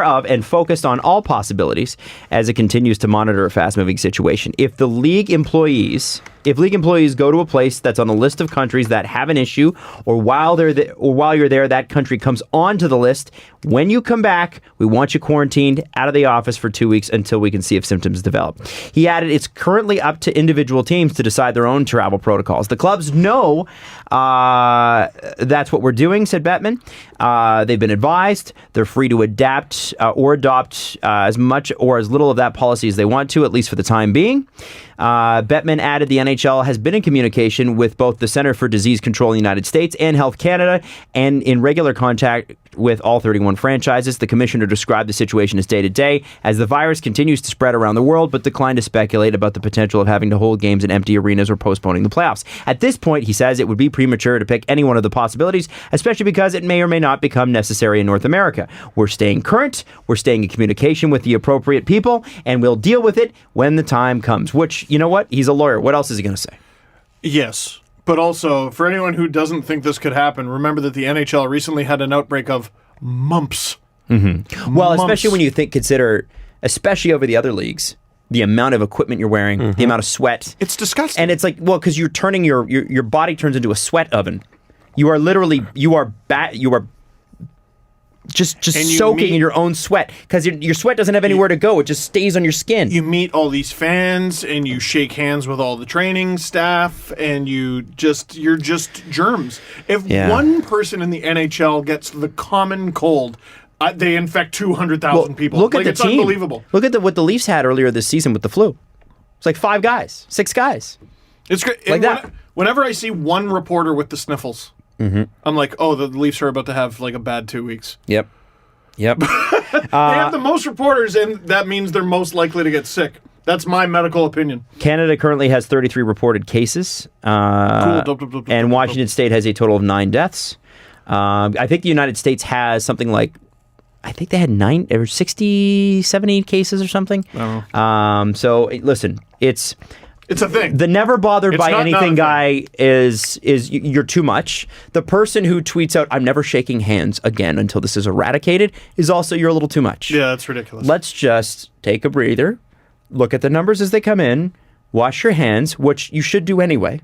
of and focused on all possibilities as it continues to monitor a fast-moving situation. If the league employees If league employees go to a place that's on a list of countries that have an issue, or while you're there, that country comes onto the list, when you come back, we want you quarantined out of the office for 2 weeks until we can see if symptoms develop. He added, it's currently up to individual teams to decide their own travel protocols. The clubs know that's what we're doing, said Bettman. They've been advised. They're free to adapt or adopt as much or as little of that policy as they want to, at least for the time being. Bettman added the NHL has been in communication with both the Center for Disease Control in the United States and Health Canada, and in regular contact with all 31 franchises. The commissioner described the situation as day-to-day as the virus continues to spread around the world, but declined to speculate about the potential of having to hold games in empty arenas or postponing the playoffs. At this point, he says it would be premature to pick any one of the possibilities, especially because it may or may not become necessary in North America. We're staying current, we're staying in communication with the appropriate people, and we'll deal with it when the time comes. Which, you know what? He's a lawyer. What else is he going to say? Yes. But also, for anyone who doesn't think this could happen, remember that the NHL recently had an outbreak of mumps. Mm-hmm. Well, especially when you consider, especially over the other leagues, the amount of equipment you're wearing, the amount of sweat. It's disgusting. And it's like, well, because you're turning your body turns into a sweat oven. You are literally, just soaking in your own sweat because your sweat doesn't have anywhere to go. It just stays on your skin. You meet all these fans and you shake hands with all the training staff and you're just germs. If one person in the NHL gets the common cold, they infect 200,000 people. Look at the it's team. Unbelievable. Look at what the Leafs had earlier this season with the flu. It's like 5 guys, 6 guys. It's great. Like that. Whenever I see one reporter with the sniffles, I'm like, oh, the Leafs are about to have like a bad 2 weeks. Yep. They have the most reporters, and that means they're most likely to get sick. That's my medical opinion. Canada currently has 33 reported cases. Cool. And Washington State has a total of 9 deaths. I think the United States has something like, I think they had 60, 70 cases or something. So listen, it's a thing. The never bothered It's by not anything a guy is you're too much. The person who tweets out, I'm never shaking hands again until this is eradicated, is also, you're a little too much. Yeah, that's ridiculous. Let's just take a breather, look at the numbers as they come in, wash your hands, which you should do anyway.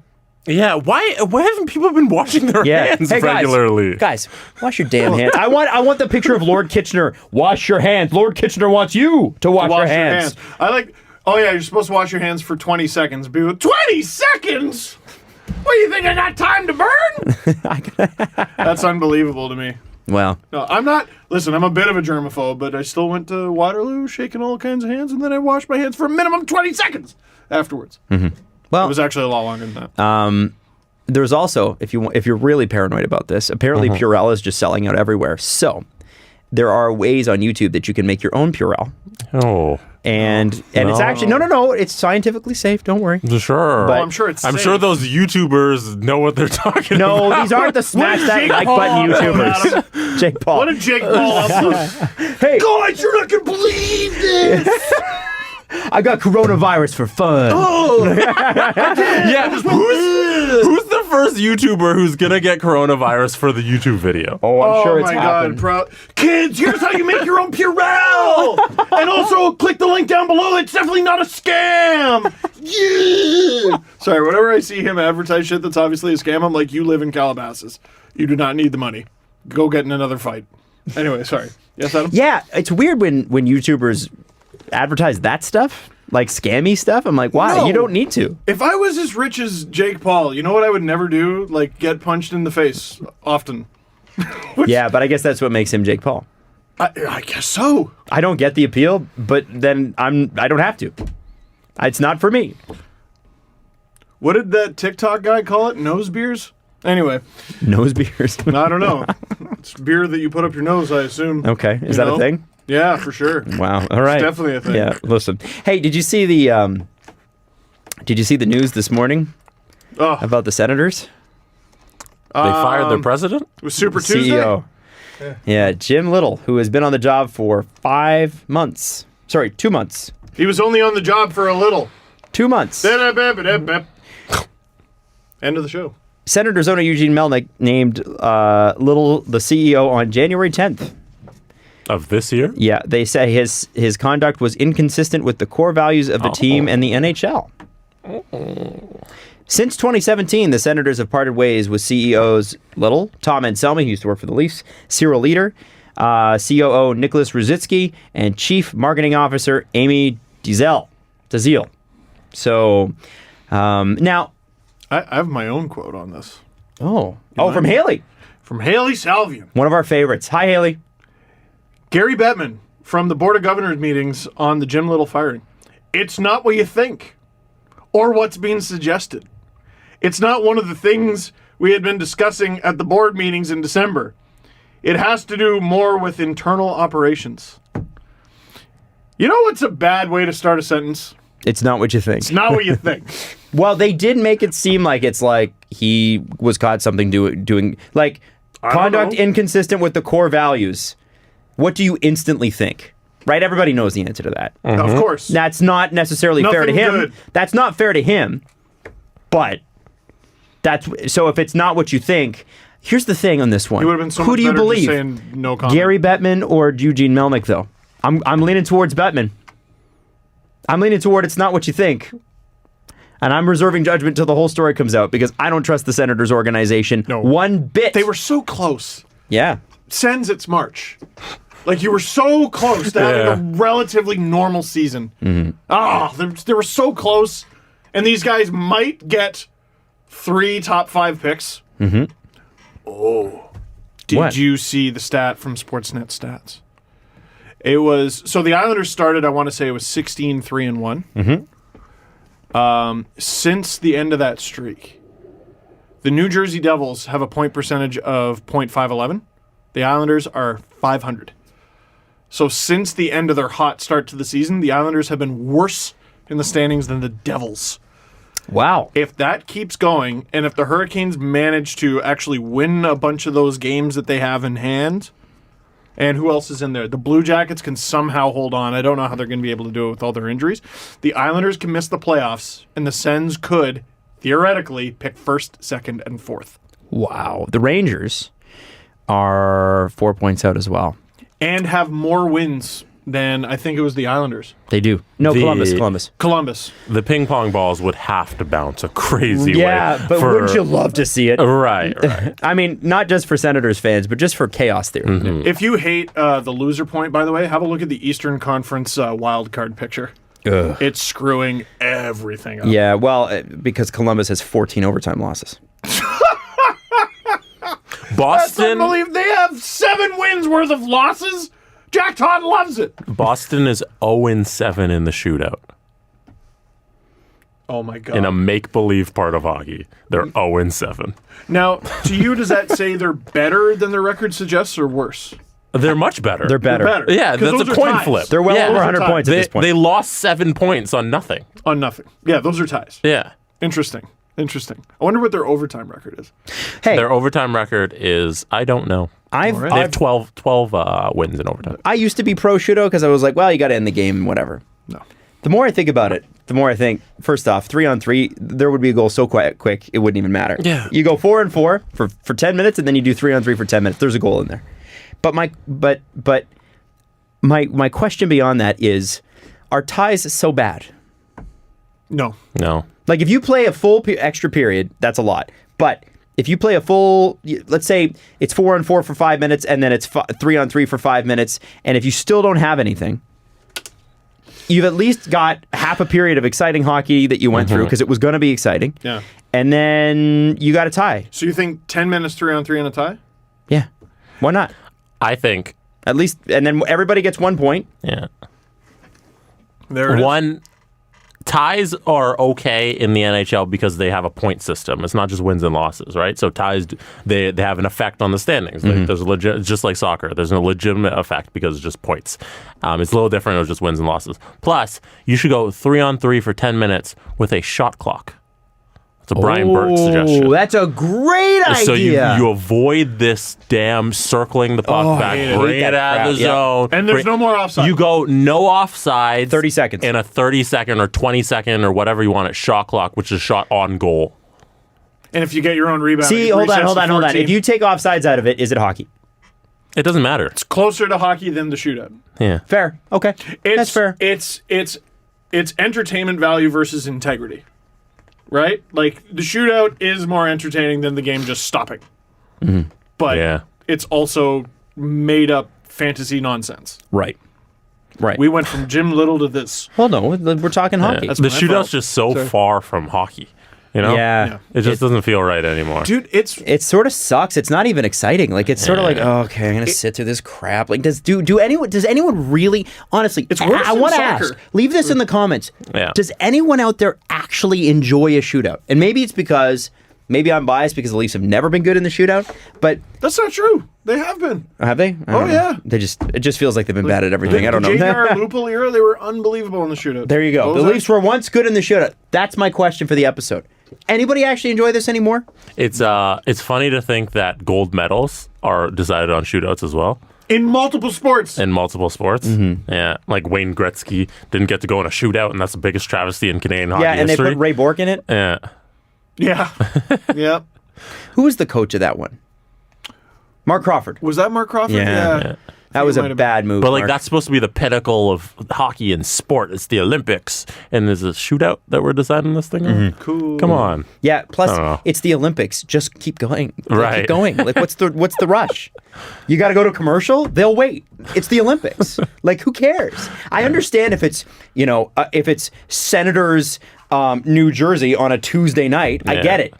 Yeah, why haven't people been washing their hands regularly? Guys, wash your damn hands. I want the picture of Lord Kitchener. Wash your hands. Lord Kitchener wants you to wash your hands. I like. Oh yeah, you're supposed to wash your hands for 20 seconds. 20 seconds? What do you think? I got time to burn? That's unbelievable to me. Well, no, I'm not. Listen, I'm a bit of a germaphobe, but I still went to Waterloo, shaking all kinds of hands, and then I washed my hands for a minimum 20 seconds afterwards. Well, it was actually a lot longer than that. There's also, if you're really paranoid about this, apparently Purell is just selling out everywhere. So there are ways on YouTube that you can make your own Purell. Oh. And it's actually no, it's scientifically safe. Don't worry. Sure, but I'm sure it's. I'm sure those YouTubers know what they're talking about. No, these aren't the smash that like button YouTubers. Jake Paul. What did Jake Paul Hey guys, you're not gonna believe this. I got coronavirus for fun. Oh, yeah. Who's the first YouTuber who's gonna get coronavirus for the YouTube video? Oh, I'm sure it's my happened. God, kids, here's how you make your own Purell. And also, click the link down below. It's definitely not a scam. Yeah. Sorry, whenever I see him advertise shit that's obviously a scam, I'm like, you live in Calabasas. You do not need the money. Go get in another fight. Anyway, sorry. Yes, Adam? Yeah, it's weird when YouTubers advertise that stuff, like scammy stuff. I'm like, why? No. You don't need to. If I was as rich as Jake Paul, you know what I would never do? Like, get punched in the face often. Yeah, but I guess that's what makes him Jake Paul. I guess so. I don't get the appeal, but then I don't have to. It's not for me. What did that TikTok guy call it? Nose beers? Anyway. Nose beers? I don't know. It's beer that you put up your nose, I assume. Okay. Is that a thing? Yeah, for sure. Wow. All right. It's definitely a thing. Yeah. Listen. Hey, did you see the news this morning about the Senators? They fired their president? It was Super Tuesday? CEO. Yeah, Jim Little, who has been on the job for 5 months. Sorry, 2 months. He was only on the job for a little. 2 months. End of the show. Senators owner Eugene Melnick named Little the CEO on January 10th. Of this year? Yeah, they say his conduct was inconsistent with the core values of the team and the NHL. Since 2017, the Senators have parted ways with CEOs Tom Anselmi, who used to work for the Leafs, Cyril Leader, COO Nicholas Ruzitsky, and Chief Marketing Officer Amy Dazile. So, now... I have my own quote on this. From Haley. From Haley Salvian. One of our favorites. Hi, Haley. Gary Bettman from the Board of Governors meetings on the Jim Little firing. It's not what you think or what's being suggested. It's not one of the things we had been discussing at the board meetings in December. It has to do more with internal operations. You know what's a bad way to start a sentence? It's not what you think. It's not what you think. Well, they did make it seem like it's like he was caught something doing like conduct inconsistent with the core values. What do you instantly think? Right? Everybody knows the answer to that. Of course. That's not necessarily fair to him. Good. That's not fair to him. But so if it's not what you think, here's the thing on this one. He would have been so Who much do you better believe? just saying no comment. Gary Bettman or Eugene Melnick, though? I'm leaning towards Bettman. I'm leaning toward it's not what you think. And I'm reserving judgment till the whole story comes out because I don't trust the Senators organization one bit. They were so close. Yeah. Sens, it's March. Like, you were so close to having a relatively normal season. They were so close. And these guys might get 3 top 5 picks. Did you see the stat from Sportsnet Stats? It was, so the Islanders started, I want to say it was 16-3-1. Since the end of that streak, the New Jersey Devils have a point percentage of .511. The Islanders are .500. So since the end of their hot start to the season, the Islanders have been worse in the standings than the Devils. Wow. If that keeps going, and if the Hurricanes manage to actually win a bunch of those games that they have in hand, and who else is in there? The Blue Jackets can somehow hold on. I don't know how they're going to be able to do it with all their injuries. The Islanders can miss the playoffs, and the Sens could, theoretically, pick 1st, 2nd, and 4th. Wow. The Rangers are 4 points out as well. And have more wins than, I think it was the Islanders. They do. No, Columbus. The ping pong balls would have to bounce a crazy way. Yeah, but wouldn't you love to see it? Right. I mean, not just for Senators fans, but just for chaos theory. If you hate the loser point, by the way, have a look at the Eastern Conference wild card picture. Ugh. It's screwing everything up. Yeah, well, because Columbus has 14 overtime losses. Boston. I believe they have 7 wins worth of losses. Jack Todd loves it. Boston is 0-7 in the shootout. Oh my God. In a make-believe part of hockey, they're 0-7. Now, to you, does that say they're better than their record suggests or worse? They're much better. They're better. Yeah, that's a coin flip. They're well over 100 points at this point. They lost 7 points on nothing. On nothing. Yeah, those are ties. Yeah. Interesting. I wonder what their overtime record is. Hey, their overtime record is, I don't know. They have 12 wins in overtime. I used to be pro shootout because I was like, well, you got to end the game, whatever. No. The more I think about it, the more I think, first off, 3-on-3, there would be a goal so quick, it wouldn't even matter. Yeah. You go 4-on-4 for 10 minutes, and then you do 3-on-3 for 10 minutes. There's a goal in there. But my question beyond that is, are ties so bad? No. Like, if you play a full extra period, that's a lot. But if you play a full, let's say it's 4-on-4 for 5 minutes, and then it's 3-on-3 for 5 minutes, and if you still don't have anything, you've at least got half a period of exciting hockey that you went through because it was going to be exciting. Yeah. And then you got a tie. So you think 10 minutes 3-on-3 and a tie? Yeah. Why not? I think. At least, and then everybody gets 1 point. Yeah. There it is. Ties are okay in the NHL because they have a point system. It's not just wins and losses, right? So ties, they have an effect on the standings. There's just like soccer. There's a legitimate effect because it's just points. It's a little different. It's just wins and losses. Plus, you should go 3-on-3 for 10 minutes with a shot clock. It's a Brian Burke suggestion. That's a great idea. So you avoid this damn circling the puck back, bring it out of the zone. And there's no more offside. You go no offside. 30 seconds. In a 30-second or 20-second or whatever you want at shot clock, which is shot on goal. And if you get your own rebound, see, hold on. If you take offsides out of it, is it hockey? It doesn't matter. It's closer to hockey than the shootout. Yeah. Fair. Okay. That's fair. It's entertainment value versus integrity. right? Like, the shootout is more entertaining than the game just stopping. Mm-hmm. But it's also made up fantasy nonsense. Right. We went from Jim Little to this. Hold on, we're talking hockey. The shootout's just so far from hockey. You know? Yeah. It just doesn't feel right anymore. Dude, it sort of sucks. It's not even exciting. Like, it's sort of like, oh, okay, I'm gonna sit through this crap. Like, does anyone really, honestly, it's worse I than want to soccer. ask, leave this in the comments. Yeah. Does anyone out there actually enjoy a shootout? And maybe it's because maybe I'm biased because the Leafs have never been good in the shootout, but that's not true. They have been. Have they? I don't know. Yeah. It just feels like they've been bad at everything. I don't know. JR Lupul era, they were unbelievable in the shootout. There you go. The Leafs were once good in the shootout. That's my question for the episode. Anybody actually enjoy this anymore? It's funny to think that gold medals are decided on shootouts as well. In multiple sports. Mm-hmm. Yeah. Like Wayne Gretzky didn't get to go in a shootout, and that's the biggest travesty in Canadian hockey and history. they put Ray Bourque in it? Yeah. Yeah. Yeah. Who was the coach of that one? Mark Crawford. Was that Mark Crawford? Yeah. That was a bad move. But like Mark. that's supposed to be the pinnacle of hockey and sport. It's the Olympics, and there's a shootout that we're deciding this thing on. Cool. Come on. Yeah. Plus, it's the Olympics. Just keep going. Right. Keep going. Like, what's the rush? You got to go to commercial. They'll wait. It's the Olympics. Like, who cares? I understand if it's if it's Senators, New Jersey on a Tuesday night. I get it.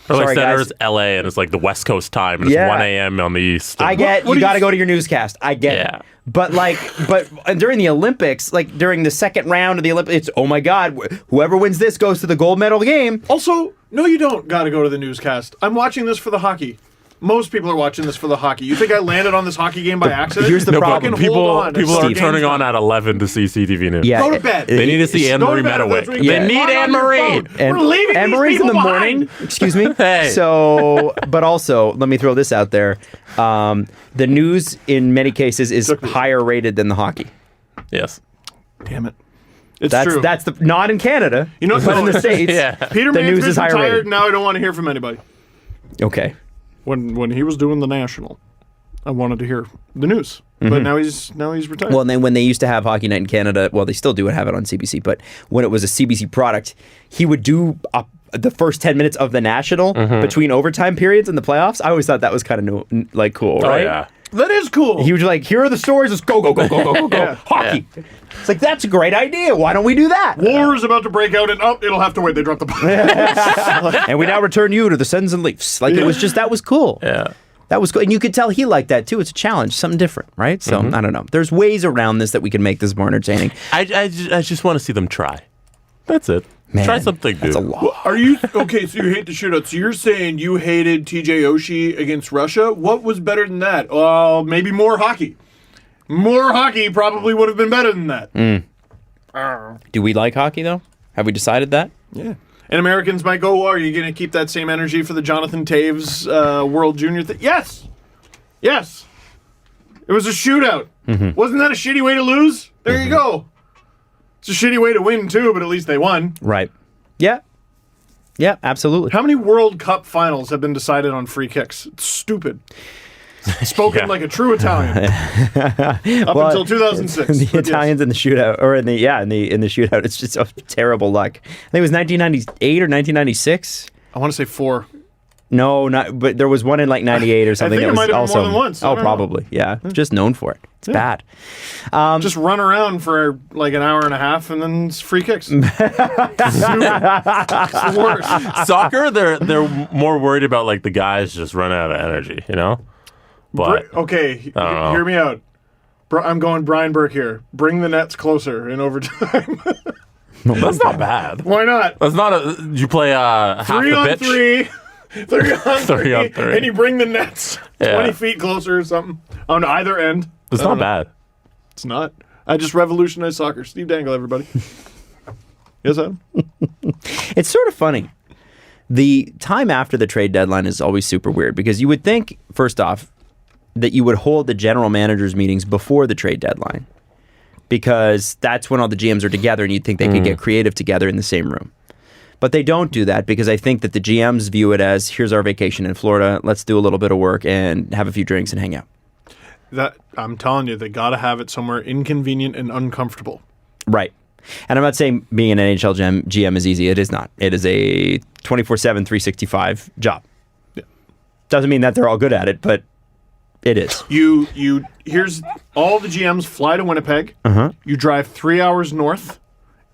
Or like Sorry, Senators, guys. LA, and it's like the West Coast time, and it's 1 a.m. on the East. I get you got to go to your newscast. I get Yeah. it. But during the Olympics, like during the second round of the Olympics, it's, oh my God, whoever wins this goes to the gold medal game. Also, no, you don't got to go to the newscast. I'm watching this for the hockey. Most people are watching this for the hockey. You think I landed on this hockey game by accident? Here's the problem. Fucking hold on. People are Steve. turning on at 11 to see CTV News. Yeah. Go to bed. They need to see Anne-Marie Medaway. Yeah. They need Anne-Marie. We're leaving Anne these Marie's in people the behind. morning. Excuse me. Hey. So, but also, let me throw this out there. The news, in many cases, is higher rated than the hockey. Yes. Damn it. It's That's true. that's the not in Canada, You know, but in the States, Yeah. Peter the news is Mansford's higher retired. rated. Now I don't want to hear from anybody. Okay. When he was doing the National, I wanted to hear the news. But now he's retired. Well, and then when they used to have Hockey Night in Canada, well, they still do have it on CBC, but when it was a CBC product, he would do the first 10 minutes of the National between overtime periods in the playoffs. I always thought that was kind of cool, Oh, right? yeah. that is cool. He was like, here are the stories, just go, hockey. Yeah. It's like, that's a great idea. Why don't we do that? War is about to break out, and it'll have to wait. They dropped the ball. And we now return you to the Sens and Leafs. Like, it was just, that was cool. Yeah. That was cool. And you could tell he liked that too. It's a challenge, something different, right? So, I don't know. There's ways around this that we can make this more entertaining. I just want to see them try. That's it. Man, Try something new. That's a lot. Are you okay? So you hate the shootout. So you're saying you hated TJ Oshie against Russia? What was better than that? Well, maybe more hockey. More hockey probably would have been better than that. Do we like hockey, though? Have we decided that? Yeah. And Americans might go, are you going to keep that same energy for the Jonathan Taves World Junior thing? Yes. Yes. It was a shootout. Wasn't that a shitty way to lose? There you go. It's a shitty way to win, too, but at least they won. Right. Yeah. Yeah, absolutely. How many World Cup finals have been decided on free kicks? It's stupid. Spoken Yeah. like a true Italian. Up until 2006. The But yes. Italians in the shootout, or in the shootout, it's just terrible luck. I think it was 1998 or 1996. I want to say 4. No, not. But there was one in like 98 or something. think that it might was have been also more than once. I Oh, don't know. probably. Yeah, just known for it. It's bad. Just run around for like an hour and a half and then it's free kicks. Stupid. It's the worst. Soccer, they're more worried about like the guys just running out of energy, you know? But Okay, I don't know. hear me out. I'm going Brian Burke here. Bring the nets closer in overtime. that's not bad. Why not? That's not a. You play half 3 the on pitch. 3. 3 on 3 on 3. 3. And you bring the nets 20 Yeah. feet closer or something on either end. It's not bad. It's not. I just revolutionized soccer. Steve Dangle, everybody. Yes, Adam? It's sort of funny. The time after the trade deadline is always super weird because you would think, first off, that you would hold the general managers meetings before the trade deadline because that's when all the GMs are together and you'd think they could get creative together in the same room. But they don't do that because I think that the GMs view it as, here's our vacation in Florida, let's do a little bit of work and have a few drinks and hang out. That I'm telling you, they got to have it somewhere inconvenient and uncomfortable. Right. And I'm not saying being an NHL GM is easy. It is not. It is a 24/7, 365 job. Yeah. Doesn't mean that they're all good at it, but it is. Here's all the GMs fly to Winnipeg. Uh-huh. You drive 3 hours north,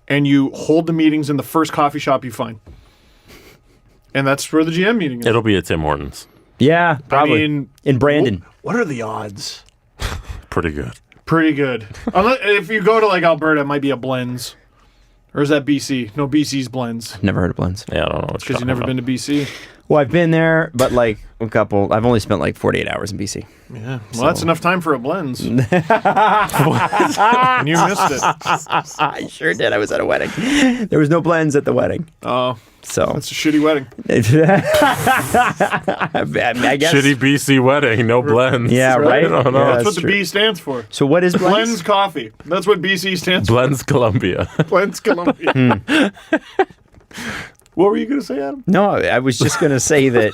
and you hold the meetings in the first coffee shop you find. And that's where the GM meeting is. It'll be at Tim Hortons. Yeah, probably. I mean, in Brandon. What are the odds? Pretty good. Pretty good. Unless, if you go to like Alberta, it might be a Blends. Or is that BC? No, BC's Blends. Never heard of Blends. Yeah, I don't know what Because you've never been to BC. Well, I've been there, but like a couple. I've only spent like 48 hours in BC. Yeah. Well, that's enough time for a Blends. And you missed it. I sure did. I was at a wedding. There was no Blends at the wedding. Oh. So That's a shitty wedding. I guess. Shitty BC wedding, no blends. Yeah, right? I don't know. Yeah, That's what the true. B stands for. So what is Blends? Blends Coffee. That's what BC stands Blends Columbia. for. Blends Columbia. What were you going to say, Adam? No, I was just going to say that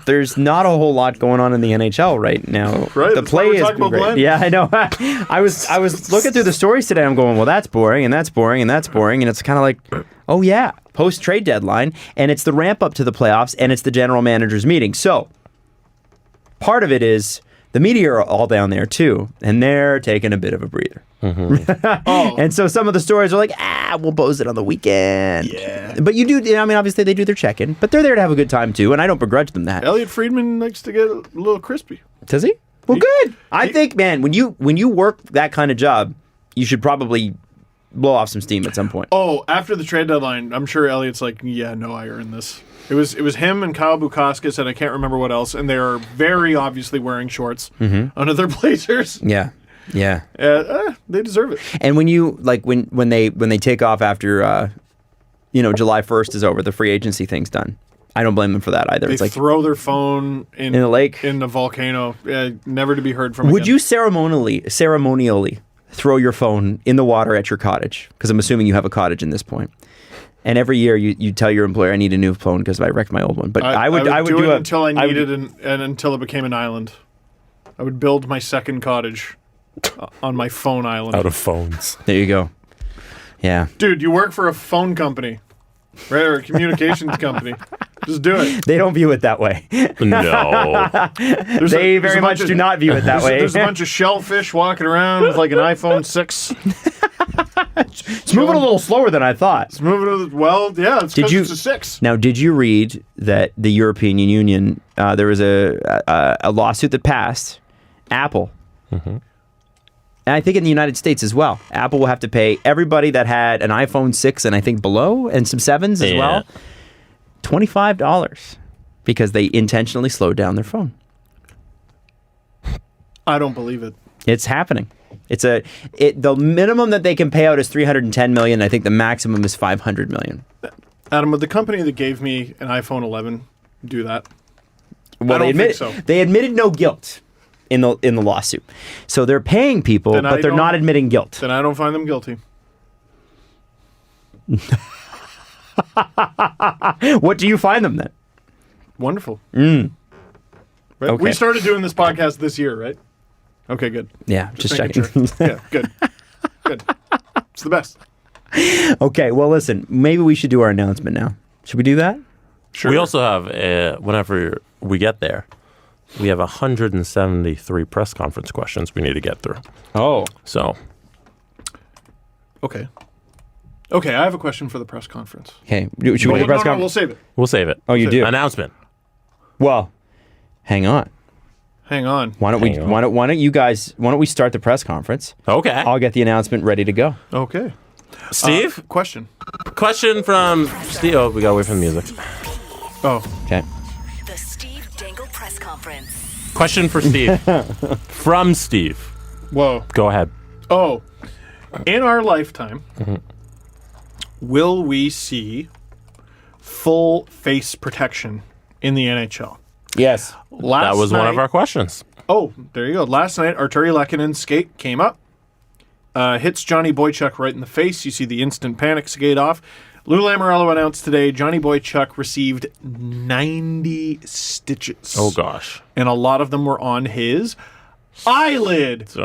there's not a whole lot going on in the NHL right now. Right, The that's why play we're is talking about great. Blends. Yeah, I know. I was looking through the stories today. I'm going, well, that's boring, and that's boring, and that's boring, and it's kind of like, oh yeah, post trade deadline, and it's the ramp up to the playoffs, and it's the general manager's meeting. So part of it is the media are all down there too, and they're taking a bit of a breather. Oh. And so some of the stories are like, we'll post it on the weekend. Yeah. But you do, I mean, obviously they do their check-in, but they're there to have a good time too, and I don't begrudge them that. Elliot Friedman likes to get a little crispy. Does he? Well, good. I think, man, when you work that kind of job, you should probably blow off some steam at some point. Oh, after the trade deadline, I'm sure Elliot's like, yeah, no, I earned this. It was him and Kyle Bukauskas, and I can't remember what else, and they are very obviously wearing shorts under their blazers. Yeah. Yeah. They deserve it. And when you like when they take off after July 1st is over, the free agency thing's done. I don't blame them for that either. They It's like, throw their phone in the lake? in the volcano, never to be heard from would again. you ceremonially throw your phone in the water at your cottage? Because I'm assuming you have a cottage in this point. And every year you tell your employer, I need a new phone because I wrecked my old one. But I would do it a, until I would- needed and until it became an island. I would build my second cottage on my phone island. Out of phones. There you go. Yeah. Dude, you work for a phone company, right? Or a communications company. Just do it. They don't view it that way. No. They very much do not view it that way. There's a bunch of shellfish walking around with like an iPhone 6. It's moving a little slower than I thought. It's moving. Well, yeah, it's because it's a 6. Now, did you read that the European Union, there was a lawsuit that passed, Apple, and I think in the United States as well, Apple will have to pay everybody that had an iPhone 6 and I think below, and some 7s as well, $25 because they intentionally slowed down their phone. I don't believe it. It's happening. The minimum that they can pay out is $310 million. I think the maximum is $500 million. Adam, would the company that gave me an iPhone 11 do that? Well, I don't think so. They admitted no guilt in the lawsuit, so they're paying people, Then but they're not admitting guilt. Then I don't find them guilty. What do you find them then? Wonderful. Right? Okay. We started doing this podcast this year, right? Okay, good. Yeah, just making checking. sure. Yeah, good. Good. It's the best. Okay, well, listen, maybe we should do our announcement now. Should we do that? Sure. We also have, whenever we get there, we have 173 press conference questions we need to get through. Oh. So, Okay. Okay, I have a question for the press conference. Okay, should we do the press No, conference? we'll save it. we'll save it. Oh, you do? Announcement. Well, hang on. Hang on. Why don't we start the press conference? Okay. I'll get the announcement ready to go. Okay. Steve? Question. Question from Steve. Oh, we got away from the music. Oh, Okay. The Steve Dangle Press Conference. Question for Steve. From Steve. whoa. Go ahead. Oh, in our lifetime, will we see full face protection in the NHL? Yes. That was one of our questions. Oh, there you go. Last night, Arturi Lekkonen's skate came up, hits Johnny Boychuk right in the face. You see the instant panic skate off. Lou Lamoriello announced today Johnny Boychuk received 90 stitches. Oh, gosh. And a lot of them were on his eyelid. So,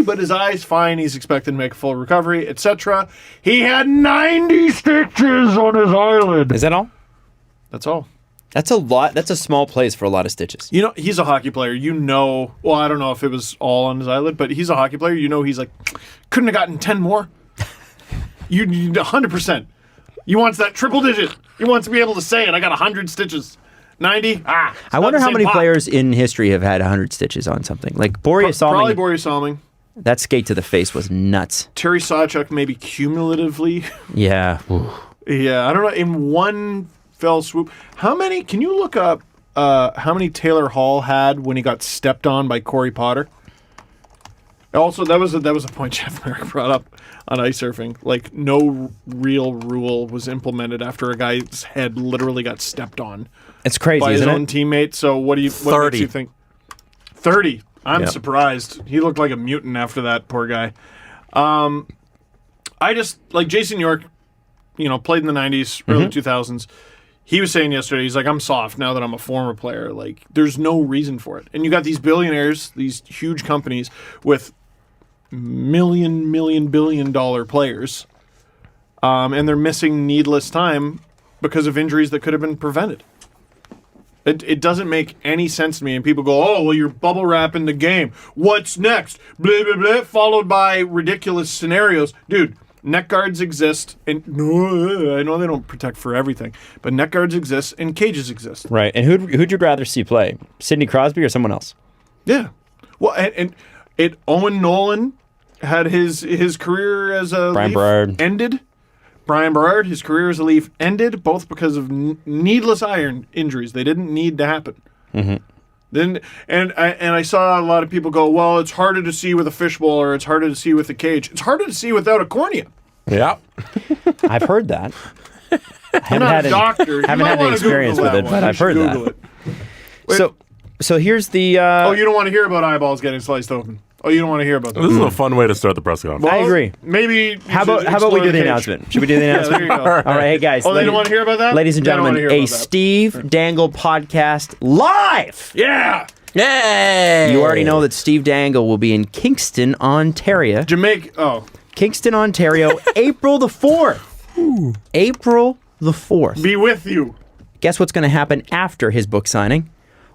but his eye's fine. He's expected to make a full recovery, etc. He had 90 stitches on his eyelid. Is that all? That's all. That's a lot. That's a small place for a lot of stitches. You know, he's a hockey player. Well, I don't know if it was all on his eyelid, but he's a hockey player. You know, he's like, couldn't have gotten 10 more. You 100%. He wants that triple digit. He wants to be able to say it. I got 100 stitches. 90? I wonder how many players in history have had 100 stitches on something. Like Borje Salming. Probably Borje Salming. That skate to the face was nuts. Terry Sawchuk maybe cumulatively. Yeah. Yeah, I don't know. In one fell swoop. How many? Can you look up how many Taylor Hall had when he got stepped on by Corey Potter? Also, that was a point Jeff Merrick brought up on ice surfing. Like, no real rule was implemented after a guy's head literally got stepped on. It's crazy, by his isn't own it? teammate. So what makes you think? 30. I'm surprised. He looked like a mutant after that, poor guy. I just, like Jason York, played in the 90s, early 2000s. He was saying yesterday, he's like, I'm soft now that I'm a former player. Like, there's no reason for it. And you got these billionaires, these huge companies with billion-dollar players, and they're missing needless time because of injuries that could have been prevented. It doesn't make any sense to me. And people go, oh, well, you're bubble wrapping the game. What's next? Blah, blah, blah, followed by ridiculous scenarios. Dude, neck guards exist. And no, I know they don't protect for everything, but neck guards exist and cages exist. Right. And who'd you rather see play? Sidney Crosby or someone else? Yeah. Well, and Owen Nolan had his career as a Brian Leaf Berard ended. Brian Berard, his career as a Leaf ended both because of needless iron injuries. They didn't need to happen. Mm-hmm. Then I saw a lot of people go, well, it's harder to see with a fishbowl or it's harder to see with a cage. It's harder to see without a cornea. Yeah. I've heard that. I'm not a doctor. Haven't had any experience with it, but I've heard that. So here's the... oh, you don't want to hear about eyeballs getting sliced open. Oh, you don't want to hear about that. This is a fun way to start the press conference. Well, I agree. Maybe. How about we do the announcement? Should we do the announcement? Yeah, there you go. All right, hey guys. Oh, they don't want to hear about that? Ladies and gentlemen, a Steve Dangle podcast live. Yeah. Yay! You already know that Steve Dangle will be in Kingston, Ontario. Jamaica. Oh. Kingston, Ontario, April the 4th. Ooh. April the 4th. Be with you. Guess what's going to happen after his book signing?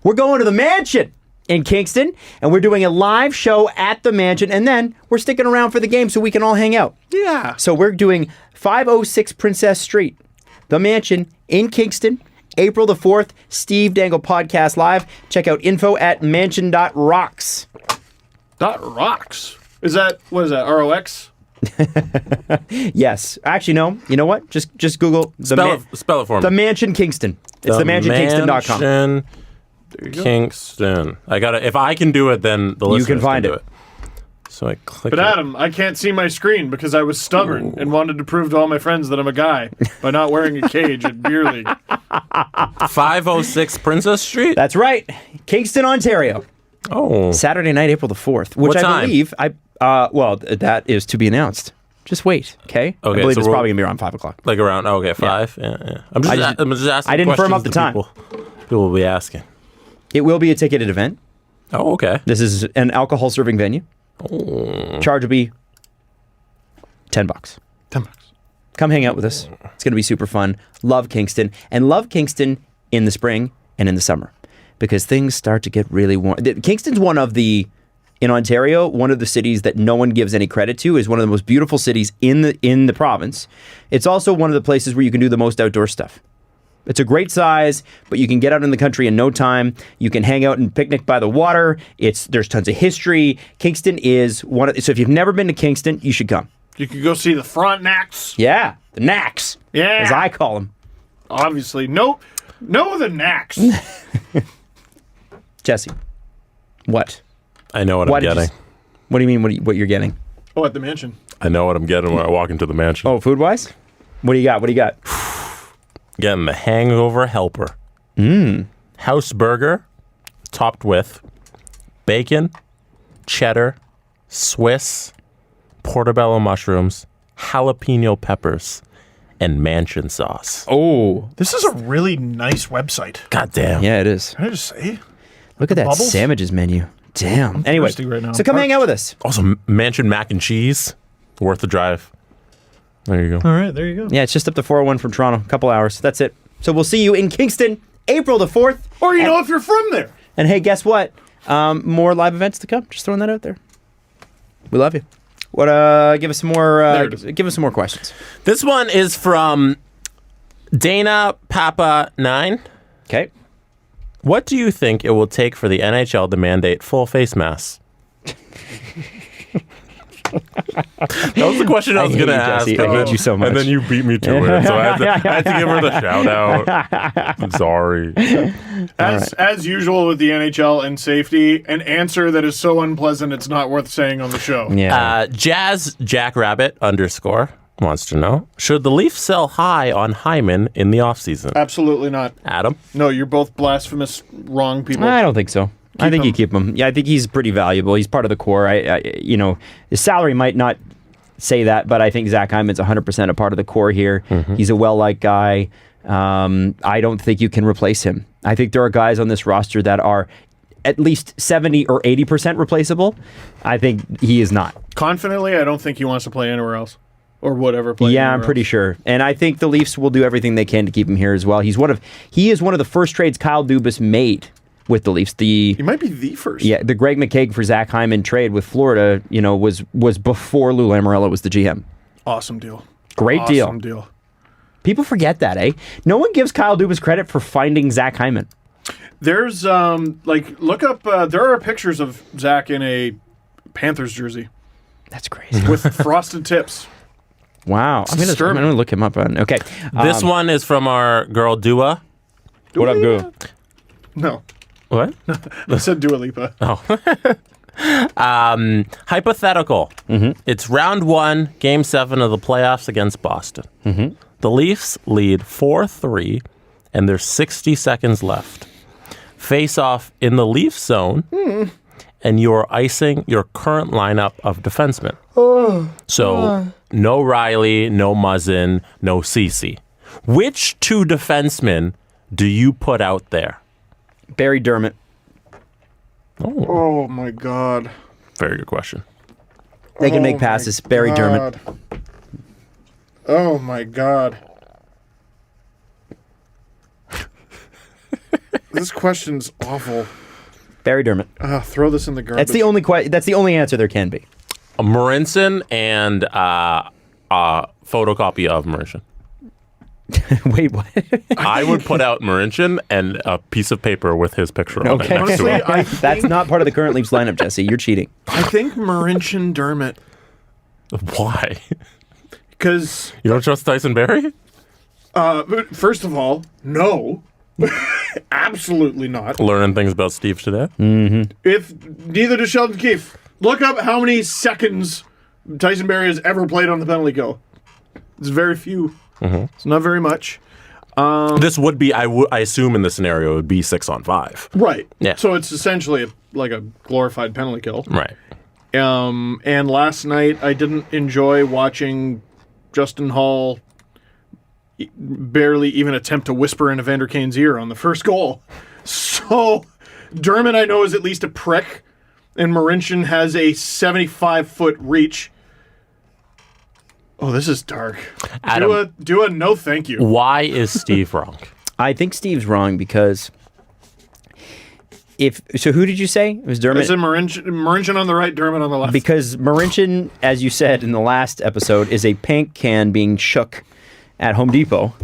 We're going to the mansion in Kingston, and we're doing a live show at the mansion, and then we're sticking around for the game so we can all hang out. Yeah. So we're doing 506 Princess Street, the mansion in Kingston, April the 4th, Steve Dangle Podcast Live. Check out info at mansion.rocks. .rocks? What is that, ROX? Yes. Actually, no. You know what? Just Google Spell it for me. The Mansion Kingston. It's themansionkingston.com. Kingston. If I can do it, then the listeners can find do it. So I click. But Adam, I can't see my screen because I was stubborn and wanted to prove to all my friends that I'm a guy by not wearing a cage at beer league. 506 Princess Street. That's right, Kingston, Ontario. Oh, Saturday night, April the 4th, which what I time? believe that is to be announced. Just wait, okay? I believe it's probably gonna be around 5:00. Like around 5. Yeah. I'm just asking. I didn't firm up the time. People will be asking. It will be a ticketed event. Oh, okay. This is an alcohol serving venue. Oh. Charge will be $10. $10. Come hang out with us. It's going to be super fun. Love Kingston. And love Kingston in the spring and in the summer because things start to get really warm. Kingston's in Ontario, one of the cities that no one gives any credit to. Is one of the most beautiful cities in the province. It's also one of the places where you can do the most outdoor stuff. It's a great size, but you can get out in the country in no time. You can hang out and picnic by the water. There's tons of history. Kingston is so if you've never been to Kingston, you should come. You could go see the Frontenacs. Yeah, the Knacks. Yeah. As I call them. Obviously. No, the Knacks. Jesse, what? I know what I'm getting. What do you mean what you're getting? Oh, at the mansion. I know what I'm getting when I walk into the mansion. Oh, food-wise? What do you got? Getting the hangover helper. House burger, topped with bacon, cheddar, Swiss, portobello mushrooms, jalapeno peppers, and mansion sauce. Oh. This is a really nice website. God damn. Yeah, it is. Can I just say? Look at that bubbles? sandwiches menu. Damn. Anyway, thirsty right now. so come hang out with us. Also, Mansion mac and cheese, worth the drive. There you go. All right, there you go. Yeah, it's just up to 401 from Toronto. A couple hours. That's it. So we'll see you in Kingston, April the 4th. Or if you're from there. And hey, guess what? More live events to come. Just throwing that out there. We love you. What? Give us some more. Give us some more questions. This one is from Dana Papa 9. Okay. What do you think it will take for the NHL to mandate full face masks? That was the question I was going to ask. Jesse. I hate you so much. And then you beat me to it. So I had to give her the shout out. I'm sorry. As usual with the NHL and safety, an answer that is so unpleasant it's not worth saying on the show. Yeah. Jazz Jackrabbit _ wants to know, should the Leafs sell high on Hyman in the offseason? Absolutely not. Adam? No, you're both blasphemous wrong people. I don't think so. I think you keep him. Yeah, I think he's pretty valuable. He's part of the core. His salary might not say that, but I think Zach Hyman's 100% a part of the core here. Mm-hmm. He's a well-liked guy. I don't think you can replace him. I think there are guys on this roster that are at least 70 or 80% replaceable. I think he is not. Confidently, I don't think he wants to play anywhere else. Or whatever. Yeah, I'm pretty sure. And I think the Leafs will do everything they can to keep him here as well. He is one of the first trades Kyle Dubas made with the Leafs. He might be the first. Yeah, the Greg McKegg for Zach Hyman trade with Florida, was before Lou Lamoriello was the GM. Awesome deal. Great deal. Awesome deal. People forget that, eh? No one gives Kyle Dubas credit for finding Zach Hyman. There's look up. There are pictures of Zach in a Panthers jersey. That's crazy. With frosted tips. Wow. I'm gonna look him up on. Okay. This one is from our girl Dua. What up, Dua? No. What? I said Dua Lipa. Oh. Hypothetical. Mm-hmm. It's round 1, game 7 of the playoffs against Boston. Mm-hmm. The Leafs lead 4-3, and there's 60 seconds left. Face off in the Leaf zone, and you're icing your current lineup of defensemen. No Riley, no Muzzin, no Ceci. Which 2 defensemen do you put out there? Barry Dermott. Oh my God. Very good question. They can make passes. Barry Dermott. Oh my God. This question's awful. Barry Dermott. Throw this in the garbage. That's the only answer there can be. A Marinson and a photocopy of Marinson. Wait, what? I would put out Marinson and a piece of paper with his picture on it next to Honestly, it. That's not part of the current Leafs lineup, Jesse. You're cheating. I think Marinchen Dermott. Why? Because You don't trust Tyson Barrie? first of all, no. Absolutely not. Learning things about Steve today. If neither does Sheldon Keefe. Look up how many seconds Tyson Barrie has ever played on the penalty kill. It's very few. It's not very much. This would be, I assume in this scenario, it would be 6-on-5. Right. Yeah. So it's essentially like a glorified penalty kill. Right. And last night I didn't enjoy watching Justin Hall barely even attempt to whisper in Evander Kane's ear on the first goal. So Dermott I know is at least a prick, and Marinchen has a 75-foot reach. Oh, this is dark. Adam, Do a no thank you. why is Steve wrong? I think Steve's wrong because who did you say? It was Dermott? I said Marinchen on the right, Dermott on the left. Because Marinchen, as you said in the last episode, is a paint can being shook at Home Depot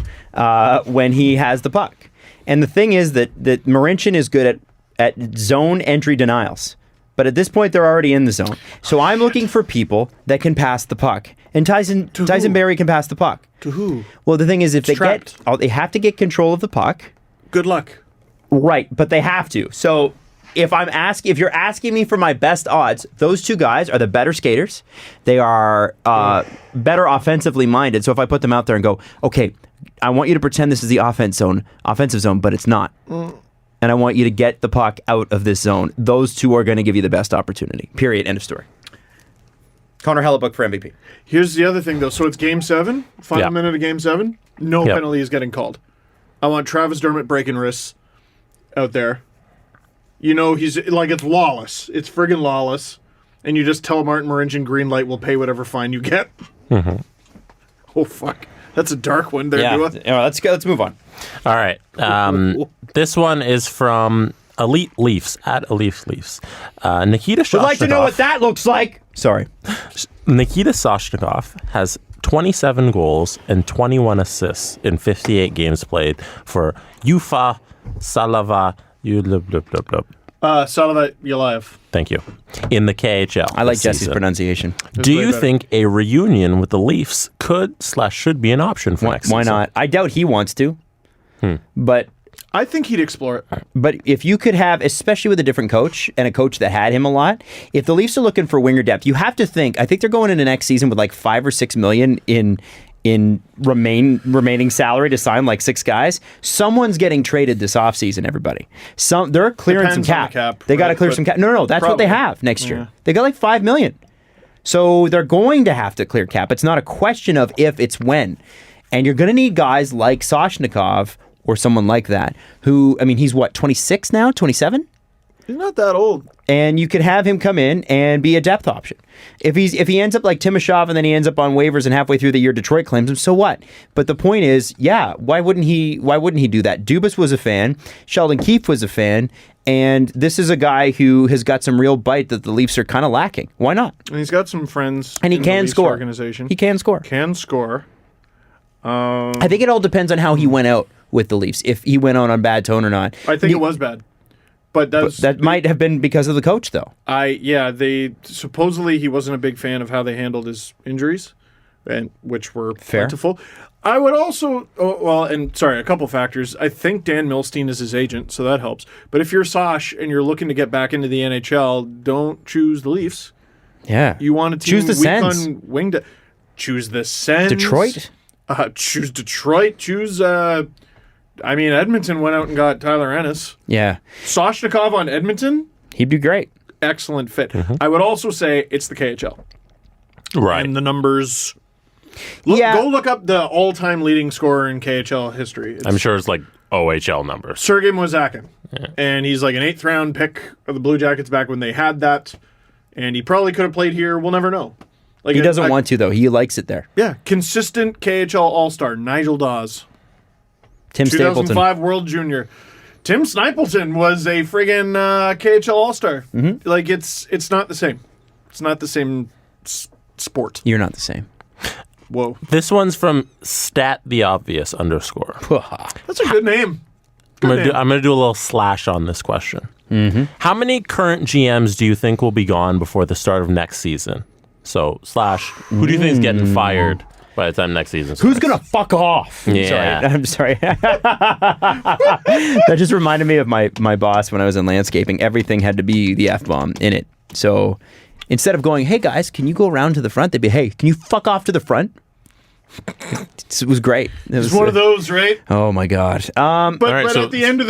when he has the puck. And the thing is that Marinchen is good at zone entry denials. But at this point, they're already in the zone. So I'm looking for people that can pass the puck. And Tyson Barrie can pass the puck. To who? Well, the thing is, if trapped. they have to get control of the puck. Good luck. Right, but they have to. So if you're asking me for my best odds, those 2 guys are the better skaters. They are better offensively minded. So if I put them out there and go, okay, I want you to pretend this is the offensive zone, but it's not. And I want you to get the puck out of this zone. Those 2 are going to give you the best opportunity. Period. End of story. Connor Hellebuck for MVP. Here's the other thing, though. So it's Game 7, final minute of Game 7. No penalty is getting called. I want Travis Dermott breaking wrists out there. You know, he's like, it's lawless. It's friggin' lawless. And you just tell Martin Marincin green light, we'll pay whatever fine you get. Mm-hmm. Oh, fuck. That's a dark one there, Yeah. Dua. Let's go. Let's move on. All right. This one is from Elite Leafs, at Elite Leafs. Nikita Soshnikov. Would like to know what that looks like. Sorry. Nikita Soshnikov has 27 goals and 21 assists in 58 games played for Ufa Salava Salava Yalayev. Thank you. In the KHL. I like this Jesse's season. pronunciation. Do way you better. think a reunion with the Leafs could/should be an option for next Why season? not? I doubt he wants to. But I think he'd explore it. if you could have, especially with a different coach and a coach that had him a lot, if the Leafs are looking for winger depth, you have to think. I think they're going into next season with like $5 or $6 million in remaining salary to sign like 6 guys. Someone's getting traded this offseason, everybody. They're clearing Depends some on cap. the cap, They got to right, clear but some cap. No, that's what they probably. have next year. They got like $5 million. So they're going to have to clear cap. It's not a question of if, it's when. And you're going to need guys like Soshnikov or someone like that who, I mean, he's what, 26 now? 27? He's not that old. And you could have him come in and be a depth option. If he ends up like Timoshov and then he ends up on waivers and halfway through the year Detroit claims him, so what? But the point is, yeah, why wouldn't he do that? Dubas was a fan, Sheldon Keefe was a fan, and this is a guy who has got some real bite that the Leafs are kind of lacking. Why not? And he's got some friends And he in can the Leafs score. organization. He can score. Can score. I think it all depends on how he went out with the Leafs. If he went out on bad tone or not. I think it was bad. But That might have been because of the coach, though. They supposedly he wasn't a big fan of how they handled his injuries, and which were Fair. plentiful. I would also, a couple factors. I think Dan Milstein is his agent, so that helps. But if you're Sosh and you're looking to get back into the NHL, don't choose the Leafs. Yeah. You want a team Choose the weak Sens. on wing. Choose the Sens. Detroit? Choose Detroit. Choose. Edmonton went out and got Tyler Ennis. Yeah. Soshnikov on Edmonton. He'd be great. Excellent fit. I would also say it's the KHL. Right. And the numbers. Yeah. Go look up the all-time leading scorer in KHL history. It's I'm sure it's like OHL numbers. Sergei Mozakin. And he's like an 8th-round pick of the Blue Jackets back when they had that. And he probably could have played here. We'll never know. Like He doesn't want to, though. He likes it there. Yeah. Consistent KHL all-star. Nigel Dawes. Tim Stapleton. 2005 World Junior. Tim Snipleton was a friggin' KHL all-star. Mm-hmm. Like, it's not the same. It's not the same sport. You're not the same. Whoa. This one's from Stat the Obvious _ That's a good name. I'm gonna do a little slash on this question. Mm-hmm. How many current GMs do you think will be gone before the start of next season? So slash, who do you think is getting fired by the time next season starts? Who's going to fuck off? Yeah. I'm sorry. That just reminded me of my boss when I was in landscaping. Everything had to be the F-bomb in it. So instead of going, hey guys, can you go around to the front? They'd be, hey, can you fuck off to the front? It was great. It's one of those, right? Oh my God. But at the end of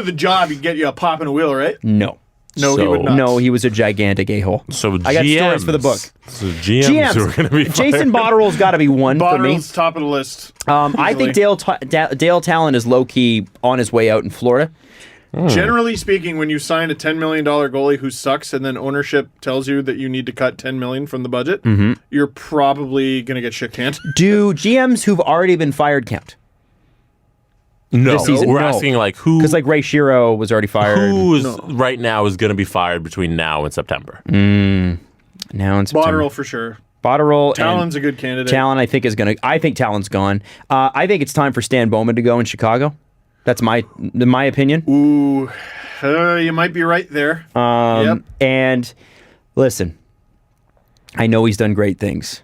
the job, he'd get you a pop and a wheel, right? No. No, he would not. No, he was a gigantic a-hole. So I got stories for the book. So GMs who are going to be Jason fired. Botterill's got to be one for me. Botterill's top of the list. I think Dale Talon is low-key on his way out in Florida. Generally speaking, when you sign a $10 million goalie who sucks and then ownership tells you that you need to cut $10 million from the budget, you're probably going to get shit-canned. Do GMs who've already been fired count? No, This season? we're No. asking like who. Because like Ray Shiro was already fired. Who is right now is going to be fired between now and September? Now in September. Botterill for sure. Botterill. Talon's a good candidate. Talon, I think, is going to... I think Talon's gone. I think it's time for Stan Bowman to go in Chicago. That's my opinion. Ooh, you might be right there. Yep. And listen, I know he's done great things,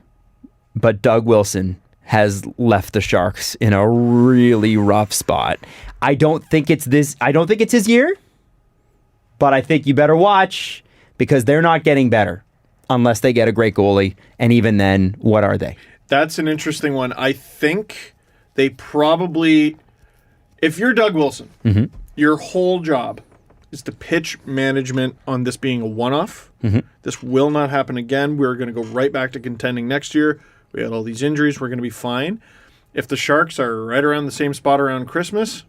but Doug Wilson has left the Sharks in a really rough spot. I don't think it's his year, but I think you better watch because they're not getting better unless they get a great goalie. And even then, what are they? That's an interesting one. I think they probably, if you're Doug Wilson, your whole job is to pitch management on this being a one-off. This will not happen again. We're going to go right back to contending next year. We had all these injuries. We're going to be fine. If the Sharks are right around the same spot around Christmas,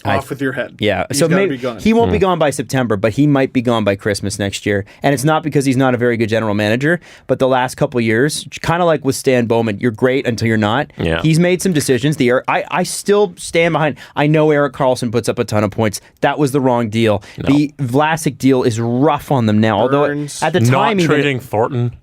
off with your head. Yeah, He's so gotta maybe be gone. he won't be gone by September, but he might be gone by Christmas next year. And it's not because he's not a very good general manager, but the last couple of years, kind of like with Stan Bowman, you're great until you're not. Yeah. He's made some decisions. I still stand behind. I know Erik Karlsson puts up a ton of points. That was the wrong deal. No. The Vlasic deal is rough on them now. Burns. Although at the time, Not even, trading Thornton.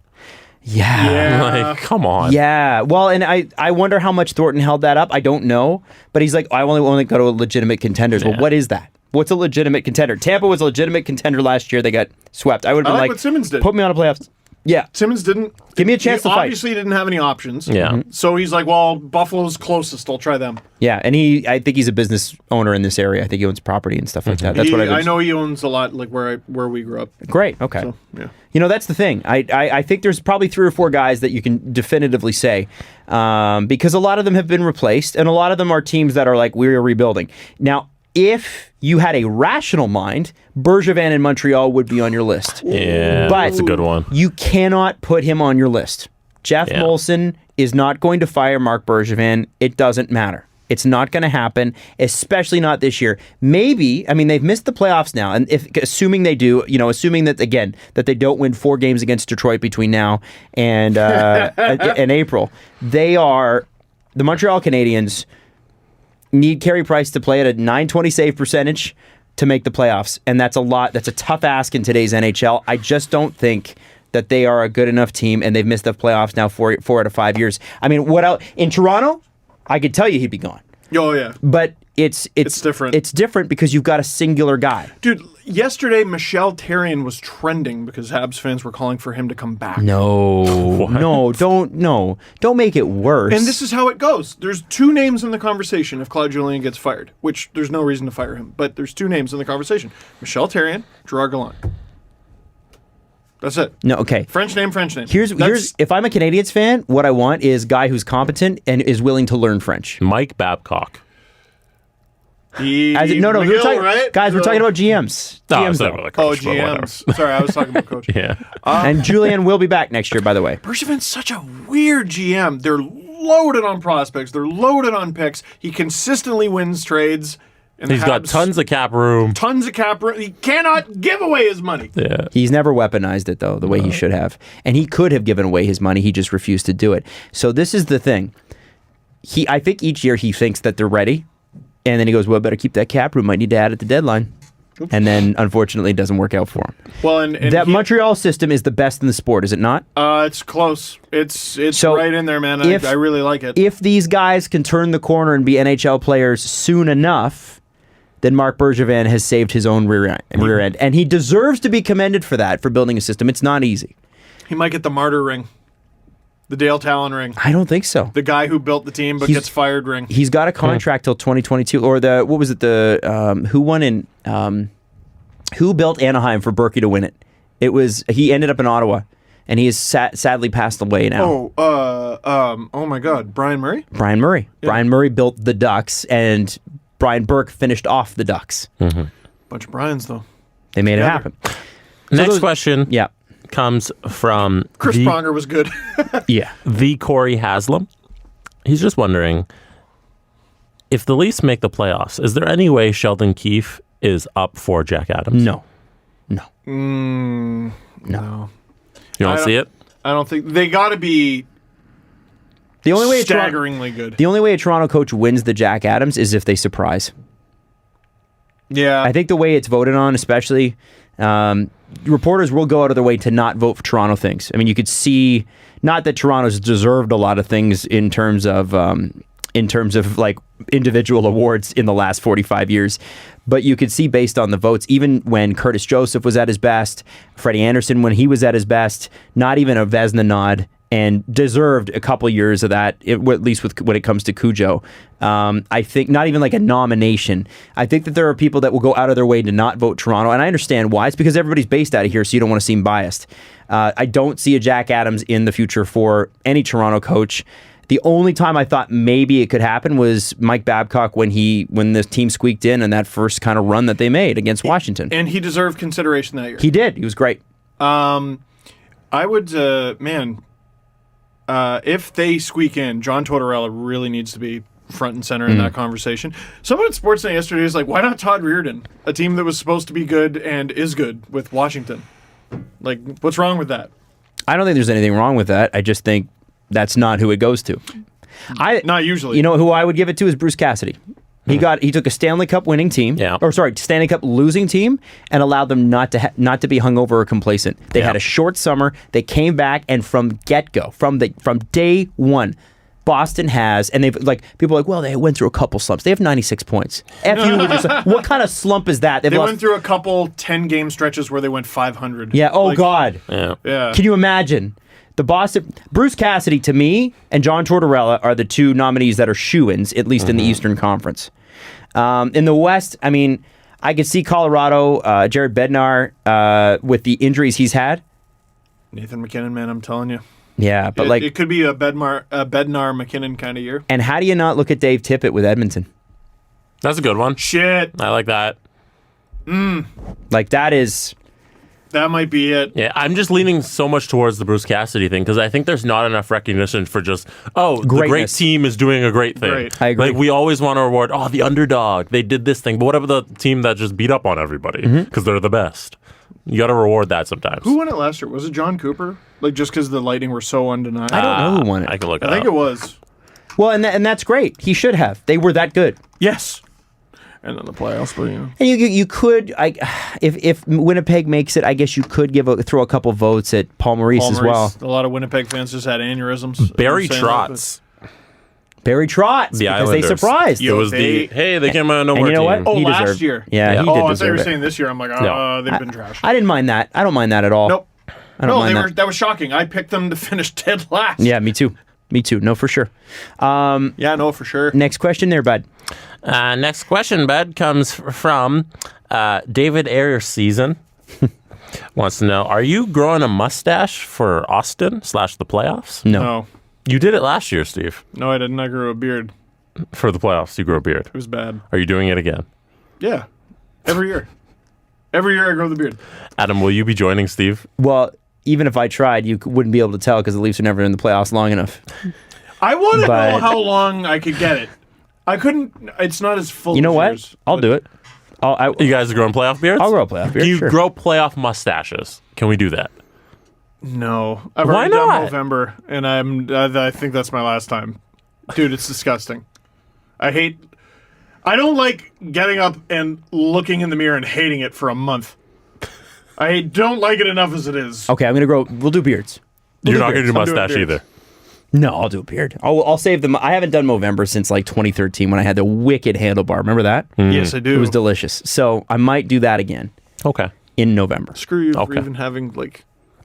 yeah. Like, come on. Yeah, well, and I wonder how much Thornton held that up. I don't know, but he's like, I only go to legitimate contenders. Well, what is that? What's a legitimate contender? Tampa was a legitimate contender last year. They got swept. I would have been I like like, what Simmons did. Put me on a playoffs. Yeah, Simmons didn't give me a chance to fight. Obviously, didn't have any options. Yeah. So he's like, well, Buffalo's closest. I'll try them. Yeah, and I think he's a business owner in this area. I think he owns property and stuff like that. That's what I know he owns a lot, like where we grew up. Great. Okay. So, yeah. You know, that's the thing. I think there's probably 3 or 4 guys that you can definitively say because a lot of them have been replaced, and a lot of them are teams that are like, we're rebuilding. Now, if you had a rational mind, Bergevin in Montreal would be on your list. Yeah, But that's a good one. You cannot put him on your list. Jeff Yeah. Molson is not going to fire Mark Bergevin. It doesn't matter. It's not going to happen, especially not this year. Maybe, I mean, they've missed the playoffs now, and assuming they do, assuming that, again, that they don't win 4 games against Detroit between now and and April, the Montreal Canadiens need Carey Price to play at a .920 save percentage to make the playoffs, and that's a lot. That's a tough ask in today's NHL. I just don't think that they are a good enough team, and they've missed the playoffs now 4 out of 5 years. I mean, what else in Toronto? I could tell you he'd be gone. Oh yeah, But it's different. It's different because you've got a singular guy. dude. Yesterday, Michel Therrien was trending because Habs fans were calling for him to come back. No, don't make it worse. And this is how it goes. There's 2 names in the conversation if Claude Julien gets fired, which there's no reason to fire him. But there's 2 names in the conversation: Michel Therrien, Gerard Gallant. That's it. No, okay. French name. Here's if I'm a Canadiens fan, what I want is a guy who's competent and is willing to learn French. Mike Babcock. We're talking right? guys. We're talking about GMs. No, GMs it's not though. about the coach, but whatever. GMs. Sorry, I was talking about coach. Yeah. And Julien will be back next year, by the way. Bergevin's such a weird GM. They're loaded on prospects. They're loaded on picks. He consistently wins trades. And He's got tons of cap room. Tons of cap room. He cannot give away his money. Yeah. He's never weaponized it, though, the way he should have. And he could have given away his money. He just refused to do it. So this is the thing. I think each year he thinks that they're ready. And then he goes, well, better keep that cap room. Might need to add at the deadline. Oops. And then, unfortunately, it doesn't work out for him. Well, and that Montreal system is the best in the sport, is it not? It's close. It's so right in there, man. I really like it. If these guys can turn the corner and be NHL players soon enough, then Mark Bergevin has saved his own rear end. And he deserves to be commended for that, for building a system. It's not easy. He might get the martyr ring. The Dale Talon ring. I don't think so. The guy who built the team but gets fired ring. He's got a contract till 2022. Or who built Anaheim for Berkey to win it? He ended up in Ottawa, and he has sadly passed away now. Oh my God, Brian Murray? Brian Murray. Yeah. Brian Murray built the Ducks, and Brian Burke finished off the Ducks. Mm-hmm. Bunch of Brians, though. They made it happen. Next question. Yeah. Comes from Chris Pronger was good. Yeah. The Corey Haslam. He's just wondering, if the Leafs make the playoffs, is there any way Sheldon Keefe is up for Jack Adams? No. No. You don't see it? I don't think they got to be the only way staggeringly good. The only way a Toronto coach wins the Jack Adams is if they surprise. Yeah. I think the way it's voted on, especially, reporters will go out of their way to not vote for Toronto things. I mean, you could see, not that Toronto's deserved a lot of things in terms of like individual awards in the last 45 years, but you could see based on the votes, even when Curtis Joseph was at his best, Freddie Anderson when he was at his best, not even a Vezina nod, and deserved a couple years of that, at least when it comes to Cujo. I think not even like a nomination. I think that there are people that will go out of their way to not vote Toronto, and I understand why. It's because everybody's based out of here, so you don't want to seem biased. I don't see a Jack Adams in the future for any Toronto coach. The only time I thought maybe it could happen was Mike Babcock when the team squeaked in that first kind of run that they made against Washington. And he deserved consideration that year. He did. He was great. I would, if they squeak in, John Tortorella really needs to be front and center in that conversation. Someone at Sportsnet yesterday was like, why not Todd Reardon? A team that was supposed to be good and is good with Washington. Like, what's wrong with that? I don't think there's anything wrong with that. I just think that's not who it goes to. Not usually. You know who I would give it to is Bruce Cassidy. He took a Stanley Cup winning team, Stanley Cup losing team, and allowed them not to be hungover or complacent. They had a short summer. They came back, and from get-go, from day one, Boston has, and they've people are like, well, they went through a couple slumps. They have 96 points. What kind of slump is that? They went through a couple 10-game stretches where they went 500. Yeah. Oh God. Yeah. Can you imagine? Bruce Cassidy, to me, and John Tortorella are the two nominees that are shoo-ins, at least in the Eastern Conference. In the West, I mean, I could see Colorado, Jared Bednar, with the injuries he's had. Nathan McKinnon, man, I'm telling you. Yeah, but it could be a Bednar McKinnon kind of year. And how do you not look at Dave Tippett with Edmonton? That's a good one. Shit. I like that. That might be it. Yeah, I'm just leaning so much towards the Bruce Cassidy thing because I think there's not enough recognition for just, the great team is doing a great thing. Great. I agree. Like, we always want to reward, the underdog, they did this thing. But what about the team that just beat up on everybody because they're the best? You got to reward that sometimes. Who won it last year? Was it John Cooper? Like, just because the Lightning were so undeniable? I don't know who won it. I can look it I up. think it was. Well, and that's great. He should have. They were that good. Yes. And then the playoffs, but And you could, if Winnipeg makes it, I guess you could throw a couple votes at Paul Maurice as well. A lot of Winnipeg fans just had aneurysms. Barry Trotz. Barry Trotz, The because Islanders. they surprised. It was they came out of nowhere. And you know what? Oh, He last deserved- year. Yeah, Yeah. he Oh, did I thought you deserve were it. saying this year. I'm like, No. they've been trash. I didn't mind that. I don't mind that at all. Nope. I don't mind that. That was shocking. I picked them to finish dead last. Yeah, me too. Me too. No, for sure. Yeah, no, for sure. Next question there, bud. Next question, bud, comes from David Ayer Season. Wants to know, are you growing a mustache for Austin / the playoffs? No. You did it last year, Steve. No, I didn't. I grew a beard. For the playoffs, you grew a beard. It was bad. Are you doing it again? Yeah. Every year. Every year I grow the beard. Adam, will you be joining Steve? Well, even if I tried, you wouldn't be able to tell because the Leafs are never in the playoffs long enough. I want to But- know how long I could get it. I couldn't. It's not as full. You know as what? yours, I'll but- do it. You guys are growing playoff beards? I'll grow a playoff beard. Can you sure. grow playoff mustaches? Can we do that? No, I've Why already not? done November, and I think that's my last time. Dude, it's disgusting. I don't like getting up and looking in the mirror and hating it for a month. I don't like it enough as it is. Okay, I'm gonna grow. We'll do beards. You're not going to do I'm doing mustache beards. either. No, I'll do a beard. I'll save them. I haven't done Movember since like 2013 when I had the wicked handlebar. Remember that? Yes, I do. It was delicious. So I might do that again Okay. in November. Screw you for Okay. even having like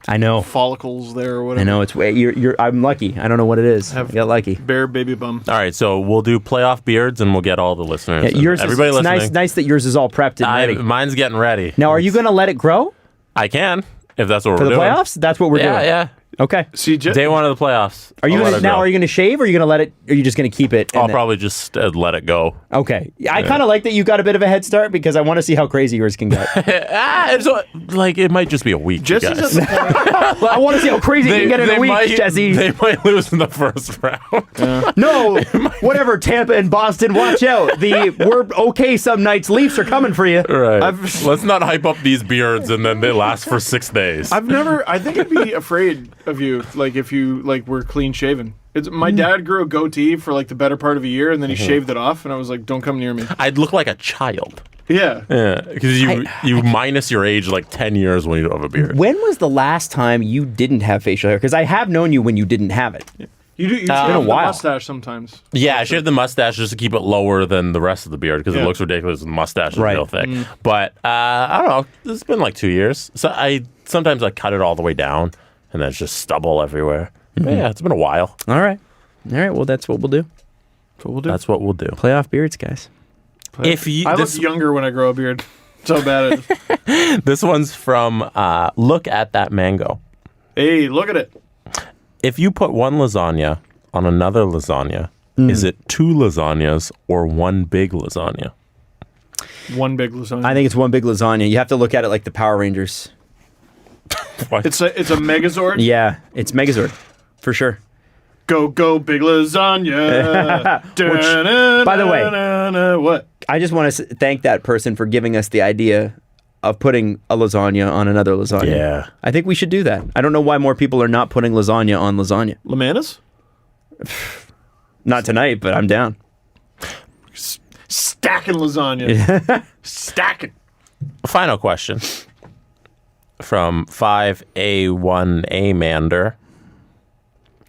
I know. follicles there or whatever. I know. It's way. I'm lucky. I don't know what it is. I got lucky. Bare baby bum. All right, so we'll do playoff beards, and we'll get all the listeners. Yeah, yours Everybody is it's listening. nice that yours is all prepped and ready. Mine's getting ready. Now, are you going to let it grow I can, if that's what for we're the doing. playoffs? That's what we're doing. Yeah. Okay. See, Day one of the playoffs. Are you I'll gonna, let it now? grow. Are you going to shave, or are you going to let it? Or are you just going to keep it? I'll and then- probably just let it go. Okay. I kind of like that you got a bit of a head start because I want to see how crazy yours can get. It might just be a week. Just you as guys. a point, I want to see how crazy you can get in a week, Jesse. They might lose in the first round. No, whatever. Tampa and Boston, watch out. We're okay some nights. Leafs are coming for you. Right. Let's not hype up these beards and then they last for 6 days. I think I'd be afraid of you, like if you were clean shaven. My dad grew a goatee for like the better part of a year, and then he shaved it off, and I was like, "Don't come near me." I'd look like a child. Yeah. Yeah, because you minus your age like 10 years when you don't have a beard. When was the last time you didn't have facial hair? Because I have known you when you didn't have it. You shave been a the while. mustache sometimes. Yeah, I shaved the mustache just to keep it lower than the rest of the beard because it Yeah. looks ridiculous with the mustache is Right. real thick. But I don't know. It's been like 2 years. So sometimes I cut it all the way down and then it's just stubble everywhere. But yeah, it's been a while. All right. Well, that's what we'll do. That's what we'll do. Playoff beards, guys. If you I look younger when I grow a beard. So bad. This one's from Look at That Mango. Hey, look at it. If you put one lasagna on another lasagna, is it 2 lasagnas or one big lasagna? One big lasagna. I think it's one big lasagna. You have to look at it like the Power Rangers. What? it's a Megazord. Yeah, it's Megazord, for sure. Go, big lasagna. Which, by the way, what? I just want to thank that person for giving us the idea of putting a lasagna on another lasagna. Yeah. I think we should do that. I don't know why more people are not putting lasagna on lasagna. Lamanas? Not tonight, but I'm down. Stacking lasagna. Stacking. Final question from 5A1A Mander.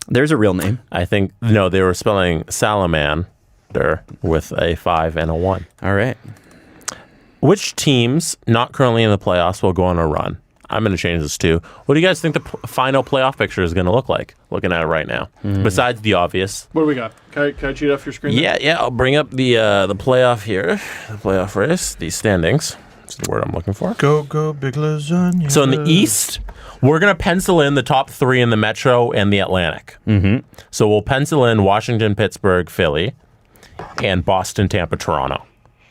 There's a real name. I think, no, they were spelling salamander with a 5 and a 1. All right. Which teams not currently in the playoffs will go on a run? I'm going to change this too. What do you guys think the final playoff picture is going to look like, looking at it right now? Besides the obvious. What do we got? Can I cheat off your screen? Yeah. I'll bring up the playoff here. The playoff race, the standings. That's the word I'm looking for. Go, big lasagna. So in the East, we're going to pencil in the top 3 in the Metro and the Atlantic. Mm-hmm. So we'll pencil in Washington, Pittsburgh, Philly, and Boston, Tampa, Toronto.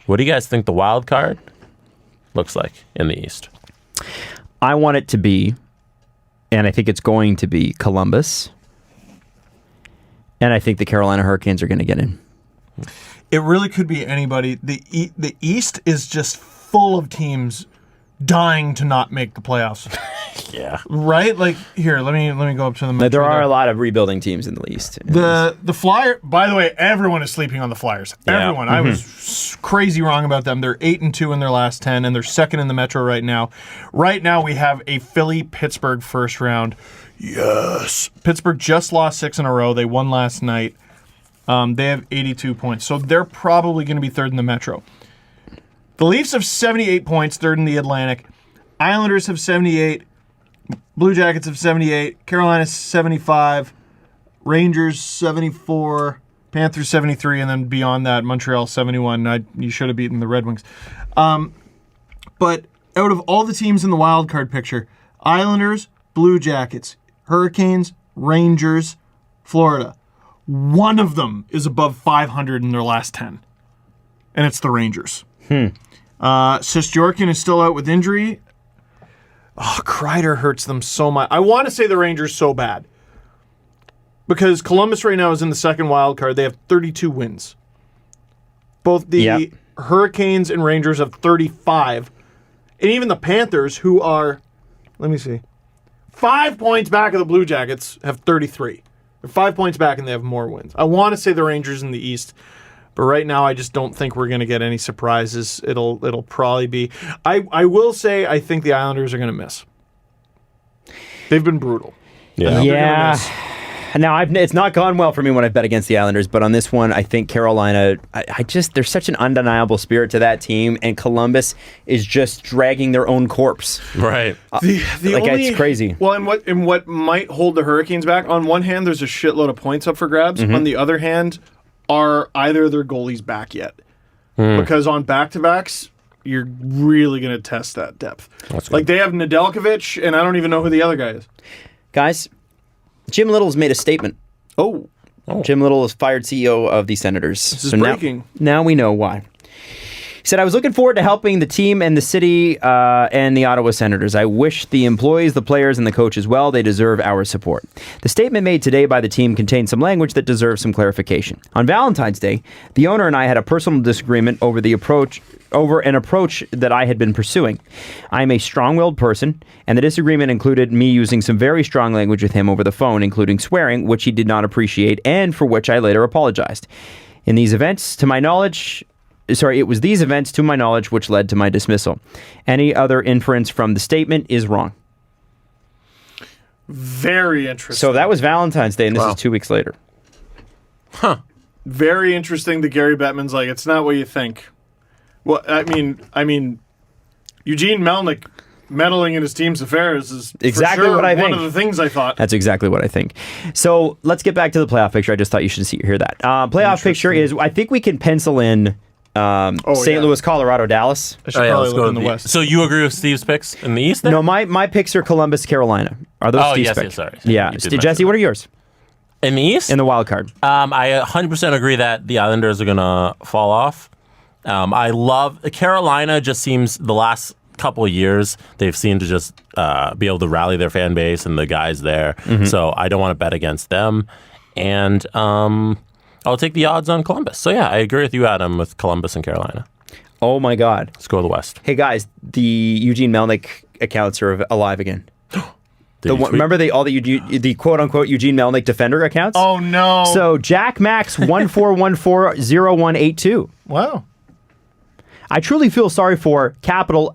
What do you guys think the wild card looks like in the East? I want it to be, and I think it's going to be, Columbus. And I think the Carolina Hurricanes are going to get in. It really could be anybody. The East is just full of teams dying to not make the playoffs. Yeah. Right? Like, here, let me go up to the Metro. There are a lot of rebuilding teams in the East. The Flyer, by the way, everyone is sleeping on the Flyers. Yeah. Everyone. I was crazy wrong about them. They're 8-2 in their last 10, and they're second in the Metro right now. Right now, we have a Philly-Pittsburgh first round. Yes. Pittsburgh just lost 6 in a row. They won last night. They have 82 points. So they're probably going to be third in the Metro. The Leafs have 78 points, third in the Atlantic. Islanders have 78. Blue Jackets have 78. Carolina 75. Rangers 74. Panthers 73. And then beyond that, Montreal 71. You should have beaten the Red Wings. But out of all the teams in the wild card picture, Islanders, Blue Jackets, Hurricanes, Rangers, Florida, one of them is above 500 in their last 10. And it's the Rangers. Sjorkin is still out with injury. Oh, Kreider hurts them so much. I want to say the Rangers so bad. Because Columbus right now is in the second wild card. They have 32 wins. Both the Hurricanes and Rangers have 35. And even the Panthers, who are, 5 points back of the Blue Jackets, have 33. They're 5 points back and they have more wins. I want to say the Rangers in the East. But right now, I just don't think we're going to get any surprises. It'll probably be. I will say I think the Islanders are going to miss. They've been brutal. Yeah. Now it's not gone well for me when I've bet against the Islanders, but on this one, I think Carolina. There's such an undeniable spirit to that team, and Columbus is just dragging their own corpse. Right. It's crazy. Well, and what might hold the Hurricanes back? On one hand, there's a shitload of points up for grabs. On the other hand, are either their goalies back yet? Because on back-to-backs, you're really going to test that depth. Like, they have Nedeljkovic, and I don't even know who the other guy is. Guys, Jim Little's made a statement. Oh. Jim Little is fired CEO of the Senators. This is breaking. Now we know why. He said, I was looking forward to helping the team and the city and the Ottawa Senators. I wish the employees, the players, and the coaches well. They deserve our support. The statement made today by the team contains some language that deserves some clarification. On Valentine's Day, the owner and I had a personal disagreement over an approach that I had been pursuing. I am a strong-willed person, and the disagreement included me using some very strong language with him over the phone, including swearing, which he did not appreciate, and for which I later apologized. It was these events, to my knowledge, which led to my dismissal. Any other inference from the statement is wrong. Very interesting. So that was Valentine's Day, and this is 2 weeks later. Very interesting that Gary Bettman's like, it's not what you think. Well, I mean, Eugene Melnick meddling in his team's affairs is exactly for sure what I think. one of the things I thought. That's exactly what I think. So let's get back to the playoff picture. I just thought you should hear that. Playoff picture is, I think we can pencil in St. Louis, Colorado, Dallas. I should probably look in the West. So you agree with Steve's picks in the East then? No, my picks are Columbus, Carolina. Are those Steve's picks? Yes, sorry. Yeah. Jesse, what are yours? In the East? In the wild card. I 100% agree that the Islanders are going to fall off. I love Carolina. Just seems the last couple of years they've seemed to just be able to rally their fan base and the guys there. So I don't want to bet against them. And I'll take the odds on Columbus. So, yeah, I agree with you, Adam, with Columbus and Carolina. Oh, my God. Let's go to the West. Hey, guys, the Eugene Melnick accounts are alive again. Remember the quote-unquote Eugene Melnick defender accounts? Oh, no. So, Jack Max 14140182. Wow. I truly feel sorry for the capital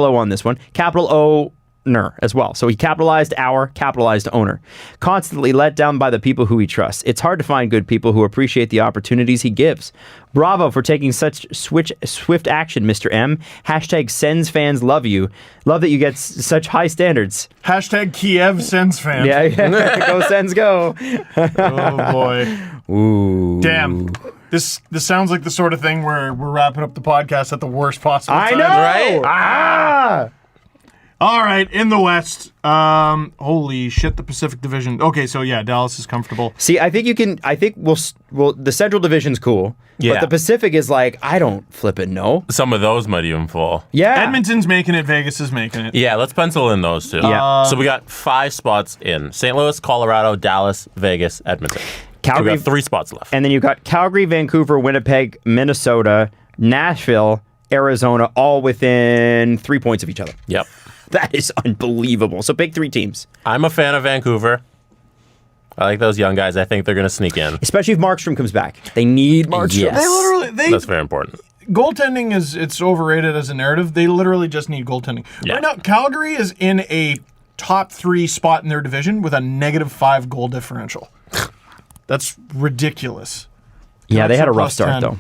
O on this one, capital owner as well. So he capitalized owner. Constantly let down by the people who he trusts. It's hard to find good people who appreciate the opportunities he gives. Bravo for taking such swift action, Mr. M. Hashtag Sens fans love you. Love that you get such high standards. Hashtag Kiev Sens fans. Yeah. Go Sens, go. Oh, boy. Ooh. Damn. This sounds like the sort of thing where we're wrapping up the podcast at the worst possible time. I know, right? Ah! All right, in the West. Holy shit, the Pacific Division. Okay, so yeah, Dallas is comfortable. See, I think we'll the Central Division's cool. Yeah. But the Pacific is like, I don't flip it, no. Some of those might even fall. Yeah. Edmonton's making it, Vegas is making it. Yeah, let's pencil in those two. Yeah. So we got 5 spots in. St. Louis, Colorado, Dallas, Vegas, Edmonton. Calgary, So we got 3 spots left. And then you've got Calgary, Vancouver, Winnipeg, Minnesota, Nashville, Arizona, all within 3 points of each other. Yep. That is unbelievable. So pick 3 teams. I'm a fan of Vancouver. I like those young guys. I think they're going to sneak in. Especially if Markstrom comes back. They need Markstrom. Yes. They That's very important. goaltending it's overrated as a narrative. They literally just need goaltending. Yeah. Right now, Calgary is in a top 3 spot in their division with a -5 goal differential. That's ridiculous. Yeah, they had a Plus rough start, 10. though.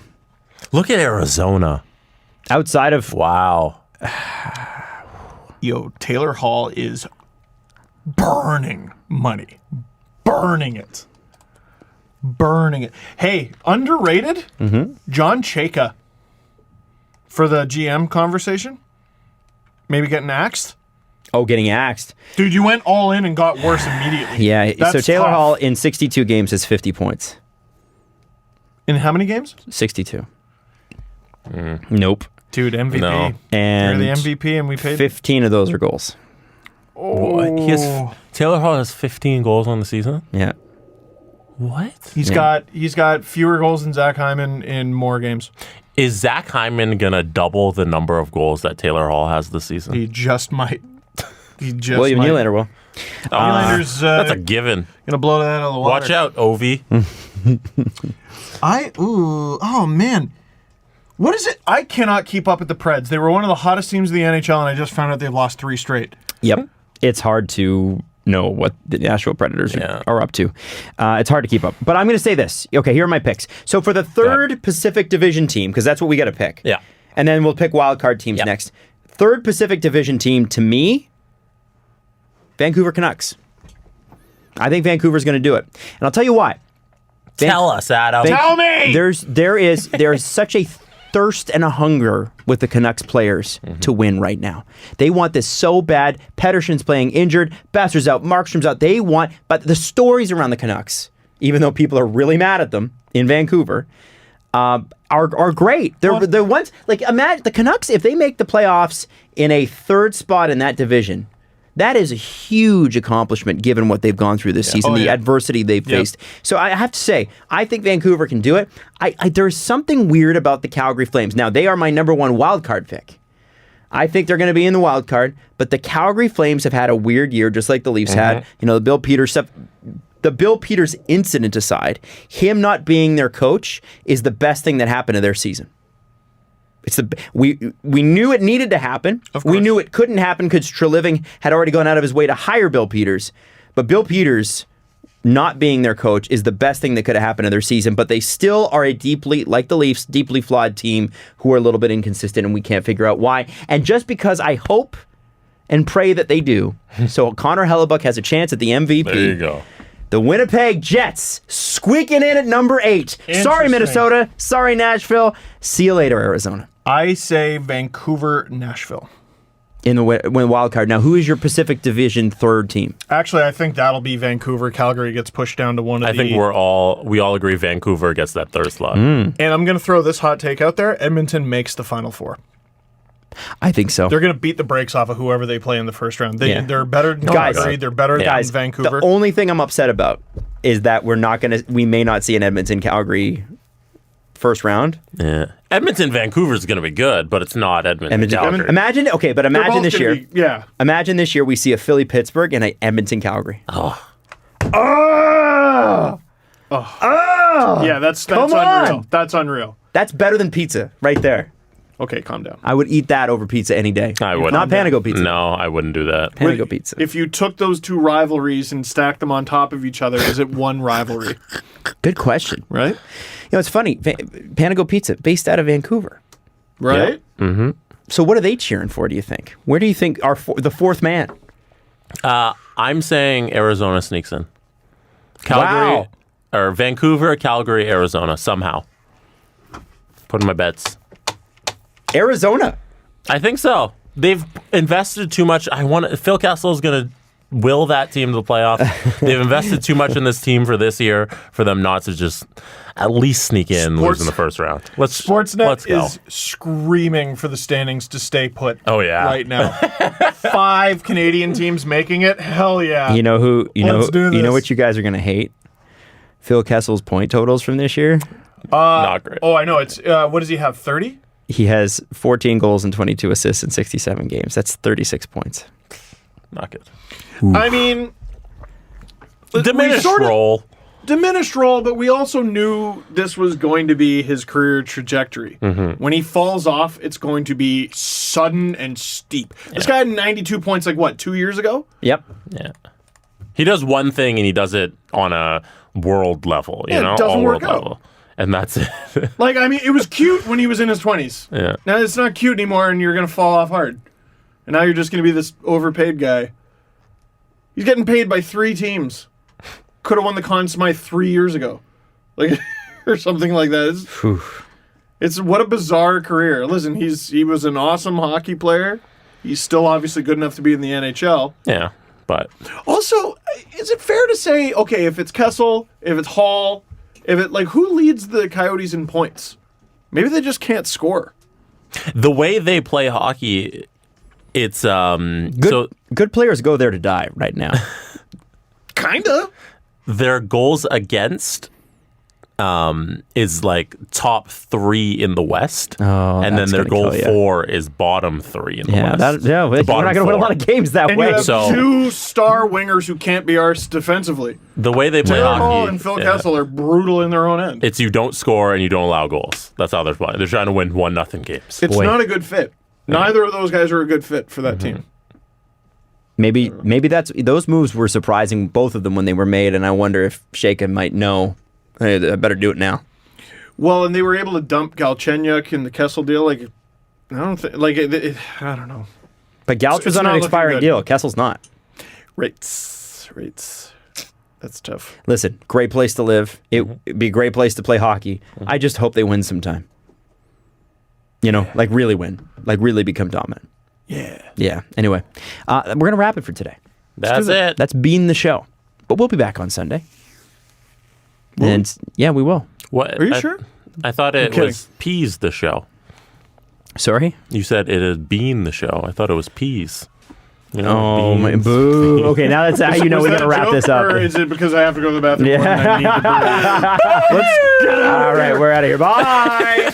Look at Arizona. Outside of... Wow. Yo, Taylor Hall is burning money. Burning it. Hey, underrated? John Chayka for the GM conversation? Maybe getting axed? Oh, getting axed. Dude, you went all in and got worse immediately. Yeah, That's so Taylor tough. Hall in 62 games has 50 points. In how many games? 62. Nope. Dude, MVP. No. And You're the MVP and we paid 15 of those are goals. Taylor Hall has 15 goals on the season? Yeah. What? He's got fewer goals than Zach Hyman in more games. Is Zach Hyman going to double the number of goals that Taylor Hall has this season? He just might. William Nylander will. Nylander's That's a given. gonna blow that out of the water. Watch out, Ovi. Oh man. What is it? I cannot keep up with the Preds. They were one of the hottest teams in the NHL, and I just found out they've lost 3 straight. Yep. It's hard to know what the Nashville Predators Yeah. are up to. It's hard to keep up. But I'm going to say this. Okay, here are my picks. So for the third Pacific Division team, because that's what we got to pick. Yeah. And then we'll pick wild card teams Yeah. next. Third Pacific Division team, to me, Vancouver Canucks. I think Vancouver's going to do it. And I'll tell you why. Tell us, Adam. Tell me! There is such a thirst and a hunger with the Canucks players to win right now. They want this so bad. Pettersson's playing injured. Besser's out. Markstrom's out. They want, but the stories around the Canucks, even though people are really mad at them in Vancouver, are great. They're ones like imagine the Canucks if they make the playoffs in a third spot in that division. That is a huge accomplishment given what they've gone through this season, the adversity they've faced. So I have to say, I think Vancouver can do it. There's something weird about the Calgary Flames. Now, they are my number 1 wild card pick. I think they're going to be in the wild card, but the Calgary Flames have had a weird year, just like the Leafs had. You know, the Bill Peters stuff. The Bill Peters incident aside, him not being their coach is the best thing that happened to their season. We knew it needed to happen. We knew it couldn't happen because Treliving had already gone out of his way to hire Bill Peters. But Bill Peters not being their coach is the best thing that could have happened to their season. But they still are a deeply, like the Leafs, deeply flawed team who are a little bit inconsistent and we can't figure out why. And just because I hope and pray that they do, so Connor Hellebuck has a chance at the MVP. There you go. The Winnipeg Jets squeaking in at number 8. Sorry, Minnesota. Sorry, Nashville. See you later, Arizona. I say Vancouver, Nashville. In the wild card. Now, who is your Pacific Division third team? Actually, I think that'll be Vancouver. Calgary gets pushed down to one of I the... think we all agree Vancouver gets that third slot. And I'm going to throw this hot take out there. Edmonton makes the Final Four. I think so. They're going to beat the brakes off of whoever they play in the first round. They're better than Guys. Calgary. They're better than Vancouver. The only thing I'm upset about is that we may not see an Edmonton Calgary first round. Yeah. Edmonton Vancouver is going to be good, but it's not Edmonton Calgary. Imagine this year. Yeah. Imagine this year we see a Philly Pittsburgh and a Edmonton Calgary. Oh. Yeah, that's Come unreal. on. That's unreal. That's better than pizza right there. Okay, calm down. I would eat that over pizza any day. I wouldn't. Not Panago pizza. No, I wouldn't do that. Panago pizza. If you took those two rivalries and stacked them on top of each other, is it one rivalry? Good question. Right? It's funny. Panago pizza, based out of Vancouver. Right? Mm-hmm. So what are they cheering for, do you think? Where do you think the fourth man? I'm saying Arizona sneaks in. Calgary or Vancouver, Calgary, Arizona somehow. Putting my bets. Arizona. I think so. They've invested too much. Phil Kessel is going to will that team to the playoffs. They've invested too much in this team for this year for them not to just at least sneak in and lose in the first round. Sportsnet go. is screaming for the standings to stay put. Oh, yeah. Right now. 5 Canadian teams making it. Hell yeah. You know who? Let's do You know this. what you guys are gonna hate? Phil Kessel's point totals from this year. Not great. Oh, I know. It's what does he have? 30? He has 14 goals and 22 assists in 67 games. That's 36 points. Not good. I mean, Diminished sort of- role. Diminished role, but we also knew this was going to be his career trajectory. Mm-hmm. When he falls off, it's going to be sudden and steep. This guy had 92 points, 2 years ago? Yep. Yeah. He does one thing and he does it on a world level, you Yeah, it know? doesn't all work world out. level. And that's it. It was cute when he was in his 20s. Yeah. Now it's not cute anymore, and you're going to fall off hard. And now you're just going to be this overpaid guy. He's getting paid by 3 teams. Could have won the Conn Smythe 3 years ago. Or something like that. It's what a bizarre career. Listen, he was an awesome hockey player. He's still obviously good enough to be in the NHL. Yeah. But Also, is it fair to say, okay, if it's Kessel, if it's Hall, who leads the Coyotes in points? Maybe they just can't score. the way they play hockey, it's Good players go there to die right now. Kinda. their goals against is like top 3 in the West, and then that's their gonna goal kill ya. 4 is bottom 3 in the West. we're not bottom going to win a 4. lot of games that And way. you have So- 2 star wingers who can't be arsed defensively. The way they play Taylor Hall hockey, and Phil yeah. Kessel are brutal in their own end. It's you don't score and you don't allow goals. That's how they're playing. They're trying to win 1-0 games. It's Boy. not a good fit. Neither of those guys are a good fit for that team. Maybe those moves were surprising, both of them, when they were made, and I wonder if Shaken might know, hey, I better do it now. Well, and they were able to dump Galchenyuk in the Kessel deal. I don't think, I don't know. But Gauch It's was on not an looking expiring good. deal. Kessel's not. Rates. That's tough. Listen, great place to live. It'd be a great place to play hockey. I just hope they win sometime. Really win. Really become dominant. Yeah. Yeah. Anyway, we're going to wrap it for today. That's it. That's been the show. But we'll be back on Sunday. Yeah, we will. What? Are you sure? I thought it kidding. was peas the show. Sorry? You said it had been the show. I thought it was peas. Oh, my beans. boo. Okay, now that's how you know Was we got that to a wrap joke, this up. Or is it because I have to go to the bathroom? Yeah. And I need to breathe? Let's get out. All right, we're out of here. Bye.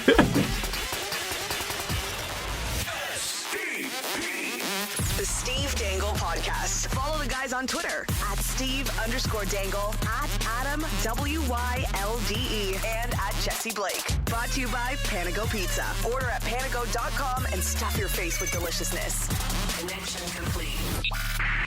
The Steve Dangle Podcast. Follow the guys on Twitter at Steve_Dangle, at Adam WYLDE, and at Jesse Blake. Brought to you by Panago Pizza. Order at panago.com and stuff your face with deliciousness. Connection complete.